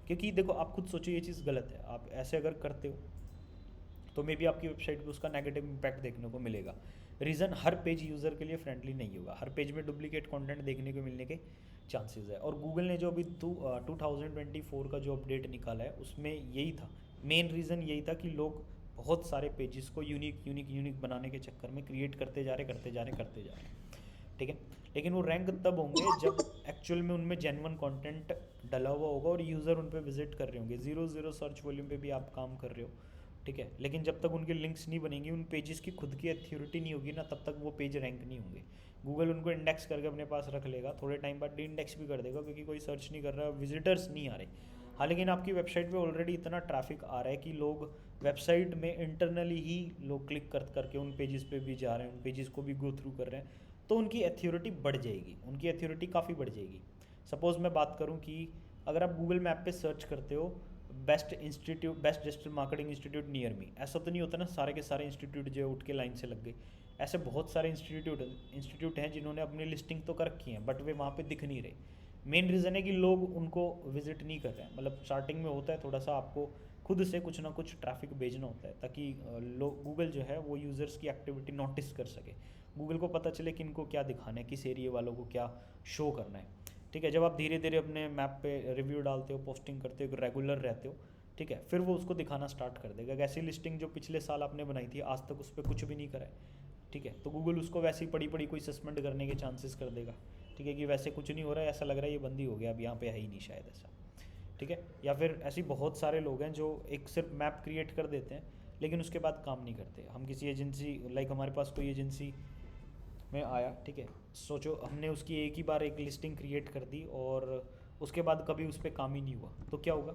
क्योंकि देखो, आप खुद सोचो, ये चीज़ गलत है. आप ऐसे अगर करते हो तो मे बी आपकी वेबसाइट पे उसका नेगेटिव इम्पैक्ट देखने को मिलेगा. रीज़न, हर पेज यूज़र के लिए फ्रेंडली नहीं होगा, हर पेज में डुप्लीकेट कंटेंट देखने को मिलने के चांसेस है. और गूगल ने जो अभी 2024 का जो अपडेट निकाला है उसमें यही था, मेन रीज़न यही था कि लोग बहुत सारे पेजेस को यूनिक बनाने के चक्कर में क्रिएट करते जा रहे, ठीक है. लेकिन वो रैंक तब होंगे जब एक्चुअल में उनमें जेन्युइन कंटेंट डला हुआ होगा और यूज़र उन पर विजिट कर रहे होंगे. 0 सर्च वॉल्यूम पे भी आप काम कर रहे हो, ठीक है. लेकिन जब तक उनके लिंक्स नहीं बनेंगी, उन पेजेस की खुद की अथॉरिटी नहीं होगी ना, तब तक वो पेज रैंक नहीं होंगे. गूगल उनको इंडेक्स करके अपने पास रख लेगा, थोड़े टाइम बाद डी इंडेक्स भी कर देगा क्योंकि कोई सर्च नहीं कर रहा, विजिटर्स नहीं आ रहे. हाँ, लेकिन आपकी वेबसाइट पे ऑलरेडी इतना ट्रैफिक आ रहा है कि लोग वेबसाइट में इंटरनली ही लोग क्लिक करके उन पेजेस पे भी जा रहे हैं, उन पेजेस को भी गो थ्रू कर रहे हैं. तो उनकी अथॉरिटी बढ़ जाएगी, उनकी अथॉरिटी काफ़ी बढ़ जाएगी. सपोज़ मैं बात करूँ कि अगर आप गूगल मैप पे सर्च करते हो best digital marketing institute near me, ऐसा तो नहीं होता ना सारे के सारे इंस्टीट्यूट जो है उठ के लाइन से लग गए. ऐसे बहुत सारे इंस्टीट्यूट हैं जिन्होंने अपनी लिस्टिंग तो कर रखी है बट वे वहाँ पे दिख नहीं रहे. मेन रीज़न है कि लोग उनको विजिट नहीं कर रहे हैं. मतलब स्टार्टिंग में होता है थोड़ा सा आपको खुद से कुछ ना कुछ ट्रैफिक भेजना होता है ताकि लोग, गूगल जो है वो यूज़र्स की एक्टिविटी नोटिस कर सके. गूगल को पता चले कि इनको क्या दिखाना है, किस एरिया वालों को क्या शो करना है, ठीक है. जब आप धीरे धीरे अपने मैप पे रिव्यू डालते हो, पोस्टिंग करते हो, रेगुलर रहते हो, ठीक है, फिर वो उसको दिखाना स्टार्ट कर देगा. ऐसी लिस्टिंग जो पिछले साल आपने बनाई थी आज तक उस पर कुछ भी नहीं करा है, ठीक है, तो गूगल उसको वैसे ही पड़ी कोई सस्पेंड करने के चांसेस कर देगा, ठीक है, कि वैसे कुछ नहीं हो रहा है, ऐसा लग रहा है ये बंद ही हो गया, अब यहाँ पे है ही नहीं शायद ऐसा, ठीक है. या फिर ऐसी बहुत सारे लोग हैं जो एक सिर्फ मैप क्रिएट कर देते हैं लेकिन उसके बाद काम नहीं करते. हम किसी एजेंसी, लाइक हमारे पास कोई एजेंसी में आया, ठीक है, सोचो हमने उसकी एक ही बार एक लिस्टिंग क्रिएट कर दी और उसके बाद कभी उस पर काम ही नहीं हुआ, तो क्या होगा,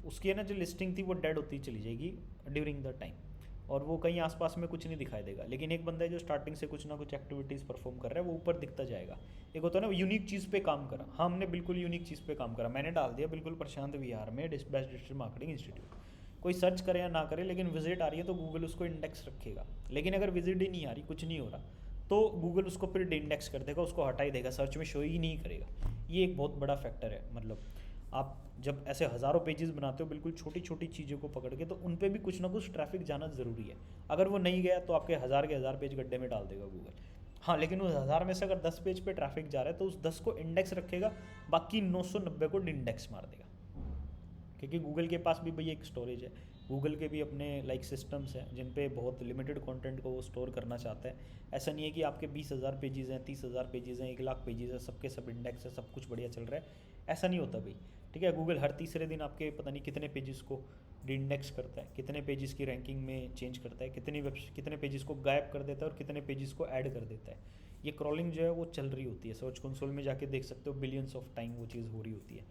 उसकी है ना जो लिस्टिंग थी वो डेड होती चली जाएगी ड्यूरिंग द टाइम और वो कहीं आसपास में कुछ नहीं दिखाई देगा. लेकिन एक बंदा है जो स्टार्टिंग से कुछ ना कुछ एक्टिविटीज़ परफॉर्म कर रहा है, वो ऊपर दिखता जाएगा. एक होता है ना यूनिक चीज़ पे काम करा, हाँ हमने बिल्कुल यूनिक चीज़ पे काम करा, मैंने डाल दिया बिल्कुल प्रशांत विहार में बेस्ट डिजिटल मार्केटिंग इंस्टीट्यूट. कोई सर्च करे या ना करे लेकिन विजिट आ रही है तो गूगल उसको इंडेक्स रखेगा. लेकिन अगर विजिट ही नहीं आ रही, कुछ नहीं हो रहा, तो गूगल उसको फिर इंडेक्स कर देगा, उसको हटा ही देगा, सर्च में शो ही नहीं करेगा. ये एक बहुत बड़ा फैक्टर है. मतलब आप जब ऐसे हज़ारों पेजेस बनाते हो बिल्कुल छोटी छोटी चीज़ों को पकड़ के, तो उन पे भी कुछ ना कुछ ट्रैफिक जाना ज़रूरी है. अगर वो नहीं गया तो आपके हज़ार के हज़ार पेज गड्ढे में डाल देगा गूगल. हाँ, लेकिन उस हज़ार में से अगर 10 पेज पे ट्रैफिक जा रहा है तो उस 10 को इंडेक्स रखेगा, बाकी 990 को इंडेक्स मार देगा. क्योंकि गूगल के पास भी भाई एक स्टोरेज है, गूगल के भी अपने लाइक सिस्टम्स हैं जिन पे बहुत लिमिटेड कंटेंट को वो स्टोर करना चाहता है. ऐसा नहीं है कि आपके 20,000 पेजेस हैं, 30,000 पेजेस हैं, 1,00,000 पेजेस हैं, सबके सब इंडेक्स है, सब कुछ बढ़िया चल रहा है, ऐसा नहीं होता भाई, ठीक है. गूगल हर तीसरे दिन आपके पता नहीं कितने पेजेस को इंडेक्स करता है, कितने पेजेस की रैंकिंग में चेंज करता है, कितने पेजेस को गायब कर देता है और कितने पेजेस को ऐड कर देता है. ये क्रॉलिंग जो है वो चल रही होती है, सर्च कंसोल में जाके देख सकते हो, बिलियंस ऑफ टाइम वो चीज़ हो रही होती है.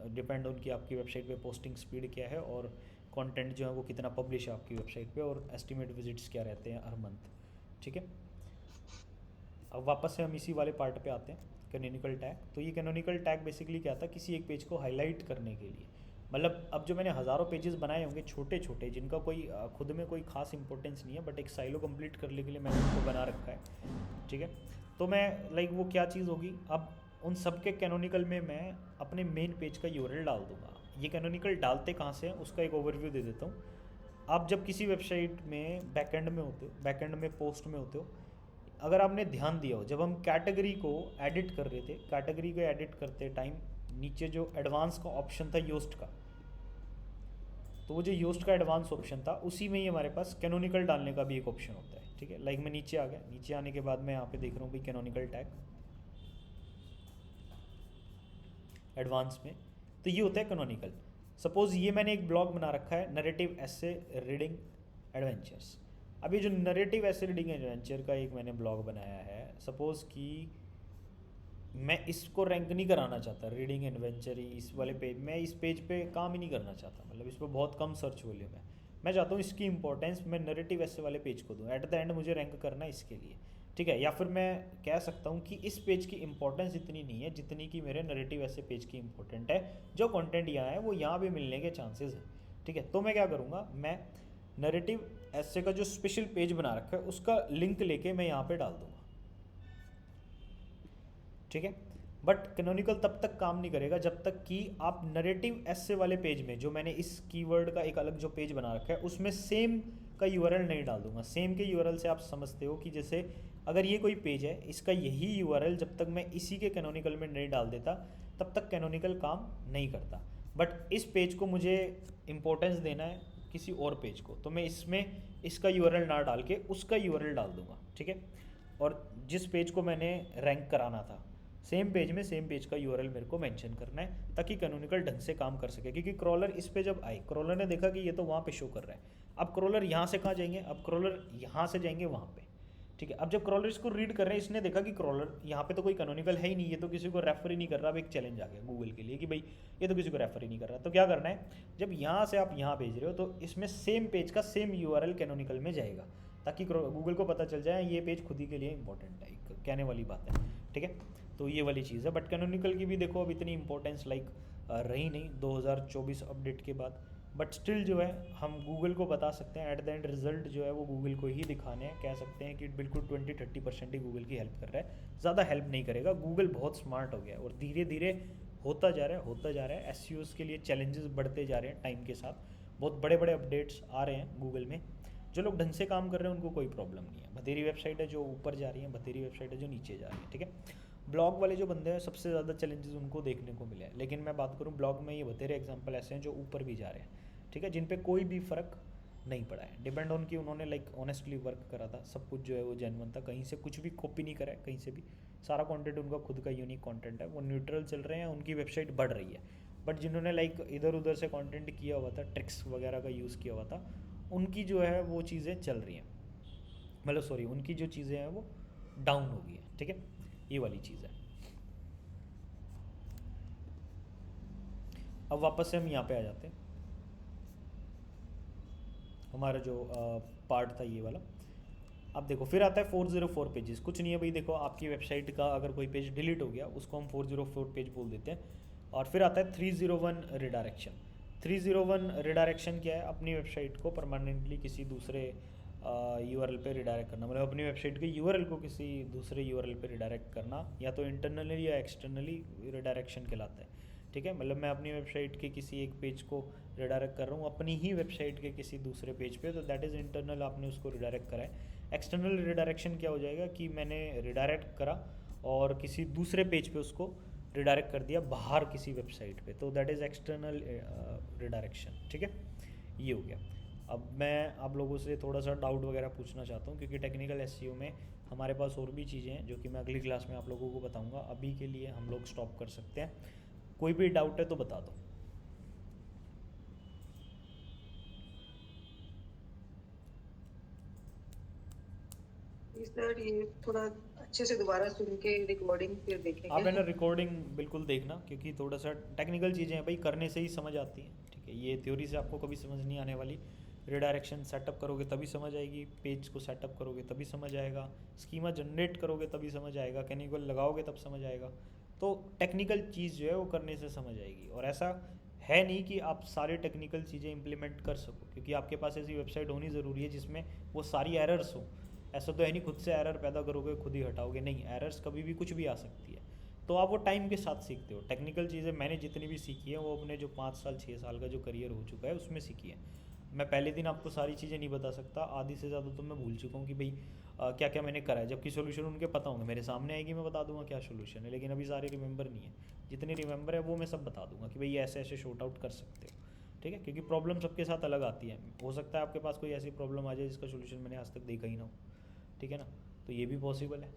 डिपेंड उनकी आपकी वेबसाइट पे पोस्टिंग स्पीड क्या है और कंटेंट जो है वो कितना पब्लिश है आपकी वेबसाइट पे और एस्टिमेट विजिट्स क्या रहते हैं हर मंथ, ठीक है. अब वापस से हम इसी वाले पार्ट पे आते हैं, कैनोनिकल टैग. तो ये कैनोनिकल टैग बेसिकली क्या था, किसी एक पेज को हाईलाइट करने के लिए. मतलब अब जो मैंने हज़ारों पेजेस बनाए होंगे छोटे छोटे, जिनका कोई खुद में कोई खास इंपॉर्टेंस नहीं है, बट एक साइलो कंप्लीट करने के लिए मैंने उनको बना रखा है, ठीक है. तो मैं लाइक वो क्या चीज़ होगी, अब उन सब के कैनोनिकल में मैं अपने मेन पेज का यूआरएल डाल दूंगा. ये कैनोनिकल डालते कहाँ से हैं उसका एक ओवरव्यू दे देता हूँ. आप जब किसी वेबसाइट में बैकएंड में होते हो, बैकएंड में पोस्ट में होते हो, अगर आपने ध्यान दिया हो, जब हम कैटेगरी को एडिट कर रहे थे, कैटेगरी को एडिट करते टाइम नीचे जो एडवांस का ऑप्शन था योस्ट का, तो वो जो योस्ट का एडवांस ऑप्शन था उसी में ही हमारे पास कैनोनिकल डालने का भी एक ऑप्शन होता है, ठीक है, लाइक मैं नीचे आ गया, नीचे आने के बाद मैं यहाँ पे देख रहा हूँ भाई कैनोनिकल टैग एडवांस में, तो ये होता है कैनोनिकल। सपोज ये मैंने एक ब्लॉग बना रखा है नरेटिव एसे रीडिंग एडवेंचर्स। अब ये जो नरेटिव एसे रीडिंग एडवेंचर का एक मैंने ब्लॉग बनाया है, सपोज कि मैं इसको रैंक नहीं कराना चाहता रीडिंग एडवेंचर इस वाले पेज, मैं इस पेज पे काम ही नहीं करना चाहता, मतलब इस पर बहुत कम सर्च वॉल्यूम है। मैं चाहता हूँ इसकी इंपॉर्टेंस मैं नरेटिव ऐसे वाले पेज को दूँ, एट द एंड मुझे रैंक करना है इसके लिए, ठीक है। या फिर मैं कह सकता हूँ कि इस पेज की इंपॉर्टेंस इतनी नहीं है जितनी कि मेरे नरेटिव ऐसे पेज की इंपॉर्टेंट है, जो कंटेंट यहाँ है वो यहाँ भी मिलने के चांसेस हैं, ठीक है। तो मैं क्या करूँगा, मैं नरेटिव ऐसे का जो स्पेशल पेज बना रखा है उसका लिंक लेके मैं यहाँ पे डाल दूँगा, ठीक है। बट कैनोनिकल तब तक काम नहीं करेगा जब तक कि आप नरेटिव ऐसे वाले पेज में, जो मैंने इस कीवर्ड का एक अलग जो पेज बना रखा है उसमें सेम का यूआरएल नहीं डाल दूंगा। सेम के यूआरएल से आप समझते हो कि जैसे अगर ये कोई पेज है, इसका यही यूआरएल जब तक मैं इसी के कैनोनिकल में नहीं डाल देता तब तक कैनोनिकल काम नहीं करता। बट इस पेज को मुझे इंपॉर्टेंस देना है किसी और पेज को, तो मैं इसमें इसका यूआरएल ना डाल के उसका यूआरएल डाल दूंगा, ठीक है। और जिस पेज को मैंने रैंक कराना था सेम पेज में सेम पेज का यूआरएल मेरे को मेंशन करना है ताकि कैनोनिकल ढंग से काम कर सके। क्योंकि क्रॉलर इस पे जब आए, क्रॉलर ने देखा कि ये तो वहाँ पे शो कर रहा है, अब क्रॉलर यहाँ से कहाँ जाएंगे, अब क्रॉलर यहाँ से जाएंगे वहाँ पे, ठीक है। अब जब क्रॉलर इसको रीड कर रहे हैं, इसने देखा कि क्रॉलर यहाँ पे तो कोई कैनोनिकल है ही नहीं, ये तो किसी को रेफर ही नहीं कर रहा। अब एक चैलेंज आ गया गूगल के लिए कि भाई ये तो किसी को रेफर ही नहीं कर रहा, तो क्या करना है, जब यहाँ से आप यहाँ भेज रहे हो तो इसमें सेम पेज का सेम यूआरएल कैनोनिकल में जाएगा ताकि गूगल को पता चल जाए ये पेज खुद ही के लिए इंपॉर्टेंट है, एक कहने वाली बात है, ठीक है। तो ये वाली चीज़ है। बट कैनोनिकल की भी देखो अब इतनी इंपॉर्टेंस लाइक रही नहीं 2024 अपडेट के बाद, बट स्टिल जो है हम गूगल को बता सकते हैं, एट द एंड रिजल्ट जो है वो गूगल को ही दिखाने हैं। कह सकते हैं कि बिल्कुल 20-30% ही गूगल की हेल्प कर रहा है, ज़्यादा हेल्प नहीं करेगा। गूगल बहुत स्मार्ट हो गया है और धीरे धीरे होता जा रहा है। एसईओ के लिए चैलेंजेस बढ़ते जा रहे हैं टाइम के साथ, बहुत बड़े बड़े अपडेट्स आ रहे हैं गूगल में। जो लोग ढंग से काम कर रहे हैं उनको कोई प्रॉब्लम नहीं है। बतेरी वेबसाइट है जो ऊपर जा रही है, बतेरी वेबसाइट है जो नीचे जा रही है, ठीक है। ब्लॉग वाले जो बंदे हैं सबसे ज़्यादा चैलेंजेस उनको देखने को मिले हैं, लेकिन मैं बात करूँ ब्लॉग में, ये बतेरे एग्जांपल ऐसे हैं जो ऊपर भी जा रहे हैं, ठीक है, जिन पे कोई भी फ़र्क नहीं पड़ा है। डिपेंड ऑन कि उन्होंने लाइक ऑनेस्टली वर्क करा था, सब कुछ जो है वो जेन्युइन था, कहीं से कुछ भी कॉपी नहीं करा है, कहीं से भी सारा कंटेंट उनका खुद का यूनिक कंटेंट है, वो न्यूट्रल चल रहे हैं, उनकी वेबसाइट बढ़ रही है। बट जिन्होंने लाइक इधर उधर से कंटेंट किया हुआ था, ट्रिक्स वगैरह का यूज़ किया हुआ था, उनकी जो है वो चीज़ें चल रही हैं, मतलब सॉरी उनकी जो चीज़ें हैं वो डाउन हो गई हैं, ठीक है। ये वाली चीज़ है। अब वापस से हम यहाँ पे आ जाते हैं, हमारा जो पार्ट था ये वाला। अब देखो फिर आता है 404 पेजेस। कुछ नहीं है भाई, देखो आपकी वेबसाइट का अगर कोई पेज डिलीट हो गया उसको हम 404 पेज बोल देते हैं। और फिर आता है 301 रिडायरेक्शन। 301 रिडायरेक्शन क्या है, अपनी वेबसाइट को परमानेंटली किसी दूसरे यूआरएल पे रिडायरेक्ट करना, मतलब अपनी वेबसाइट के यूआरएल को किसी दूसरे यूआरएल पे रिडायरेक्ट करना, या तो इंटरनली या एक्सटर्नली रिडायरेक्शन कहलाता है, ठीक है। मतलब मैं अपनी वेबसाइट के किसी एक पेज को रिडायरेक्ट कर रहा हूँ अपनी ही वेबसाइट के किसी दूसरे पेज पे, तो दैट इज़ इंटरनल, आपने उसको रिडायरेक्ट करा है। एक्सटर्नल रिडायरेक्शन क्या हो जाएगा कि मैंने रिडायरेक्ट करा और किसी दूसरे पेज पे उसको रिडायरेक्ट कर दिया बाहर किसी वेबसाइट पे, तो दैट इज़ एक्सटर्नल रिडायरेक्शन, ठीक है। ये हो गया। अब मैं आप लोगों से थोड़ा सा डाउट वगैरह पूछना चाहता हूँ, क्योंकि टेक्निकल एसईओ में हमारे पास और भी चीज़ें हैं जो कि मैं अगली क्लास में आप लोगों को बताऊँगा। अभी के लिए हम लोग स्टॉप कर सकते हैं, कोई भी डाउट है तो बता दो। सर ये थोड़ा अच्छे से दोबारा सुन के रिकॉर्डिंग फिर आप है देखेंगे। ना रिकॉर्डिंग बिल्कुल देखना, क्योंकि थोड़ा सा टेक्निकल चीज़ें हैं भाई, करने से ही समझ आती हैं, ठीक है। ये थ्योरी से आपको कभी समझ नहीं आने वाली। रिडायरेक्शन सेटअप करोगे तभी समझ आएगी, पेज को सेटअप करोगे तभी समझ आएगा, स्कीमा जनरेट करोगे तभी समझ आएगा, कैनिकल लगाओगे तब समझ आएगा। तो टेक्निकल चीज़ जो है वो करने से समझ आएगी। और ऐसा है नहीं कि आप सारे टेक्निकल चीज़ें इंप्लीमेंट कर सको, क्योंकि आपके पास ऐसी वेबसाइट होनी ज़रूरी है जिसमें वो सारी एरर्स हो। ऐसा तो है नहीं खुद से एरर पैदा करोगे खुद ही हटाओगे, नहीं, एरर्स कभी भी कुछ भी आ सकती है। तो आप वो टाइम के साथ सीखते हो। टेक्निकल चीज़ें मैंने जितनी भी सीखी है वो अपने जो 5 साल 6 साल का जो करियर हो चुका है उसमें सीखी है। मैं पहले दिन आपको सारी चीज़ें नहीं बता सकता, आधी से ज़्यादा तो मैं भूल चुका हूँ कि भाई क्या क्या मैंने करा है, जबकि सोल्यूशन उनके पता होंगे, मेरे सामने आएगी मैं बता दूंगा क्या सोल्यूशन है, लेकिन अभी सारे रिमेंबर नहीं है। जितने रिमेंबर है वो मैं सब बता दूंगा कि भाई ऐसे ऐसे शॉर्ट आउट कर सकते हो, ठीक है। क्योंकि प्रॉब्लम सबके साथ अलग आती है, हो सकता है आपके पास कोई ऐसी प्रॉब्लम आ जाए जिसका सोल्यूशन मैंने आज तक देखा ही ना हो, ठीक है ना, तो ये भी पॉसिबल है।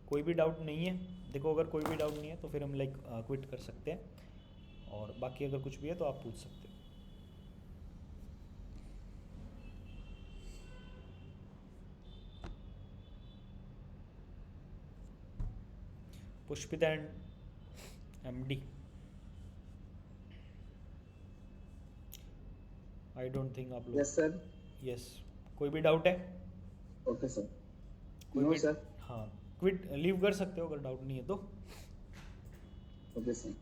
कोई भी डाउट नहीं है? देखो अगर कोई भी डाउट नहीं है तो फिर हम लाइक क्विट कर सकते हैं, और बाकी अगर कुछ भी है तो आप पूछ सकते हो। Pushpita and MD, I don't think आप लोग। Yes sir. यस, कोई भी डाउट है? Okay sir. कोई नो भी? सर। हाँ, क्विट लीव कर सकते हो अगर डाउट नहीं है तो। Okay sir.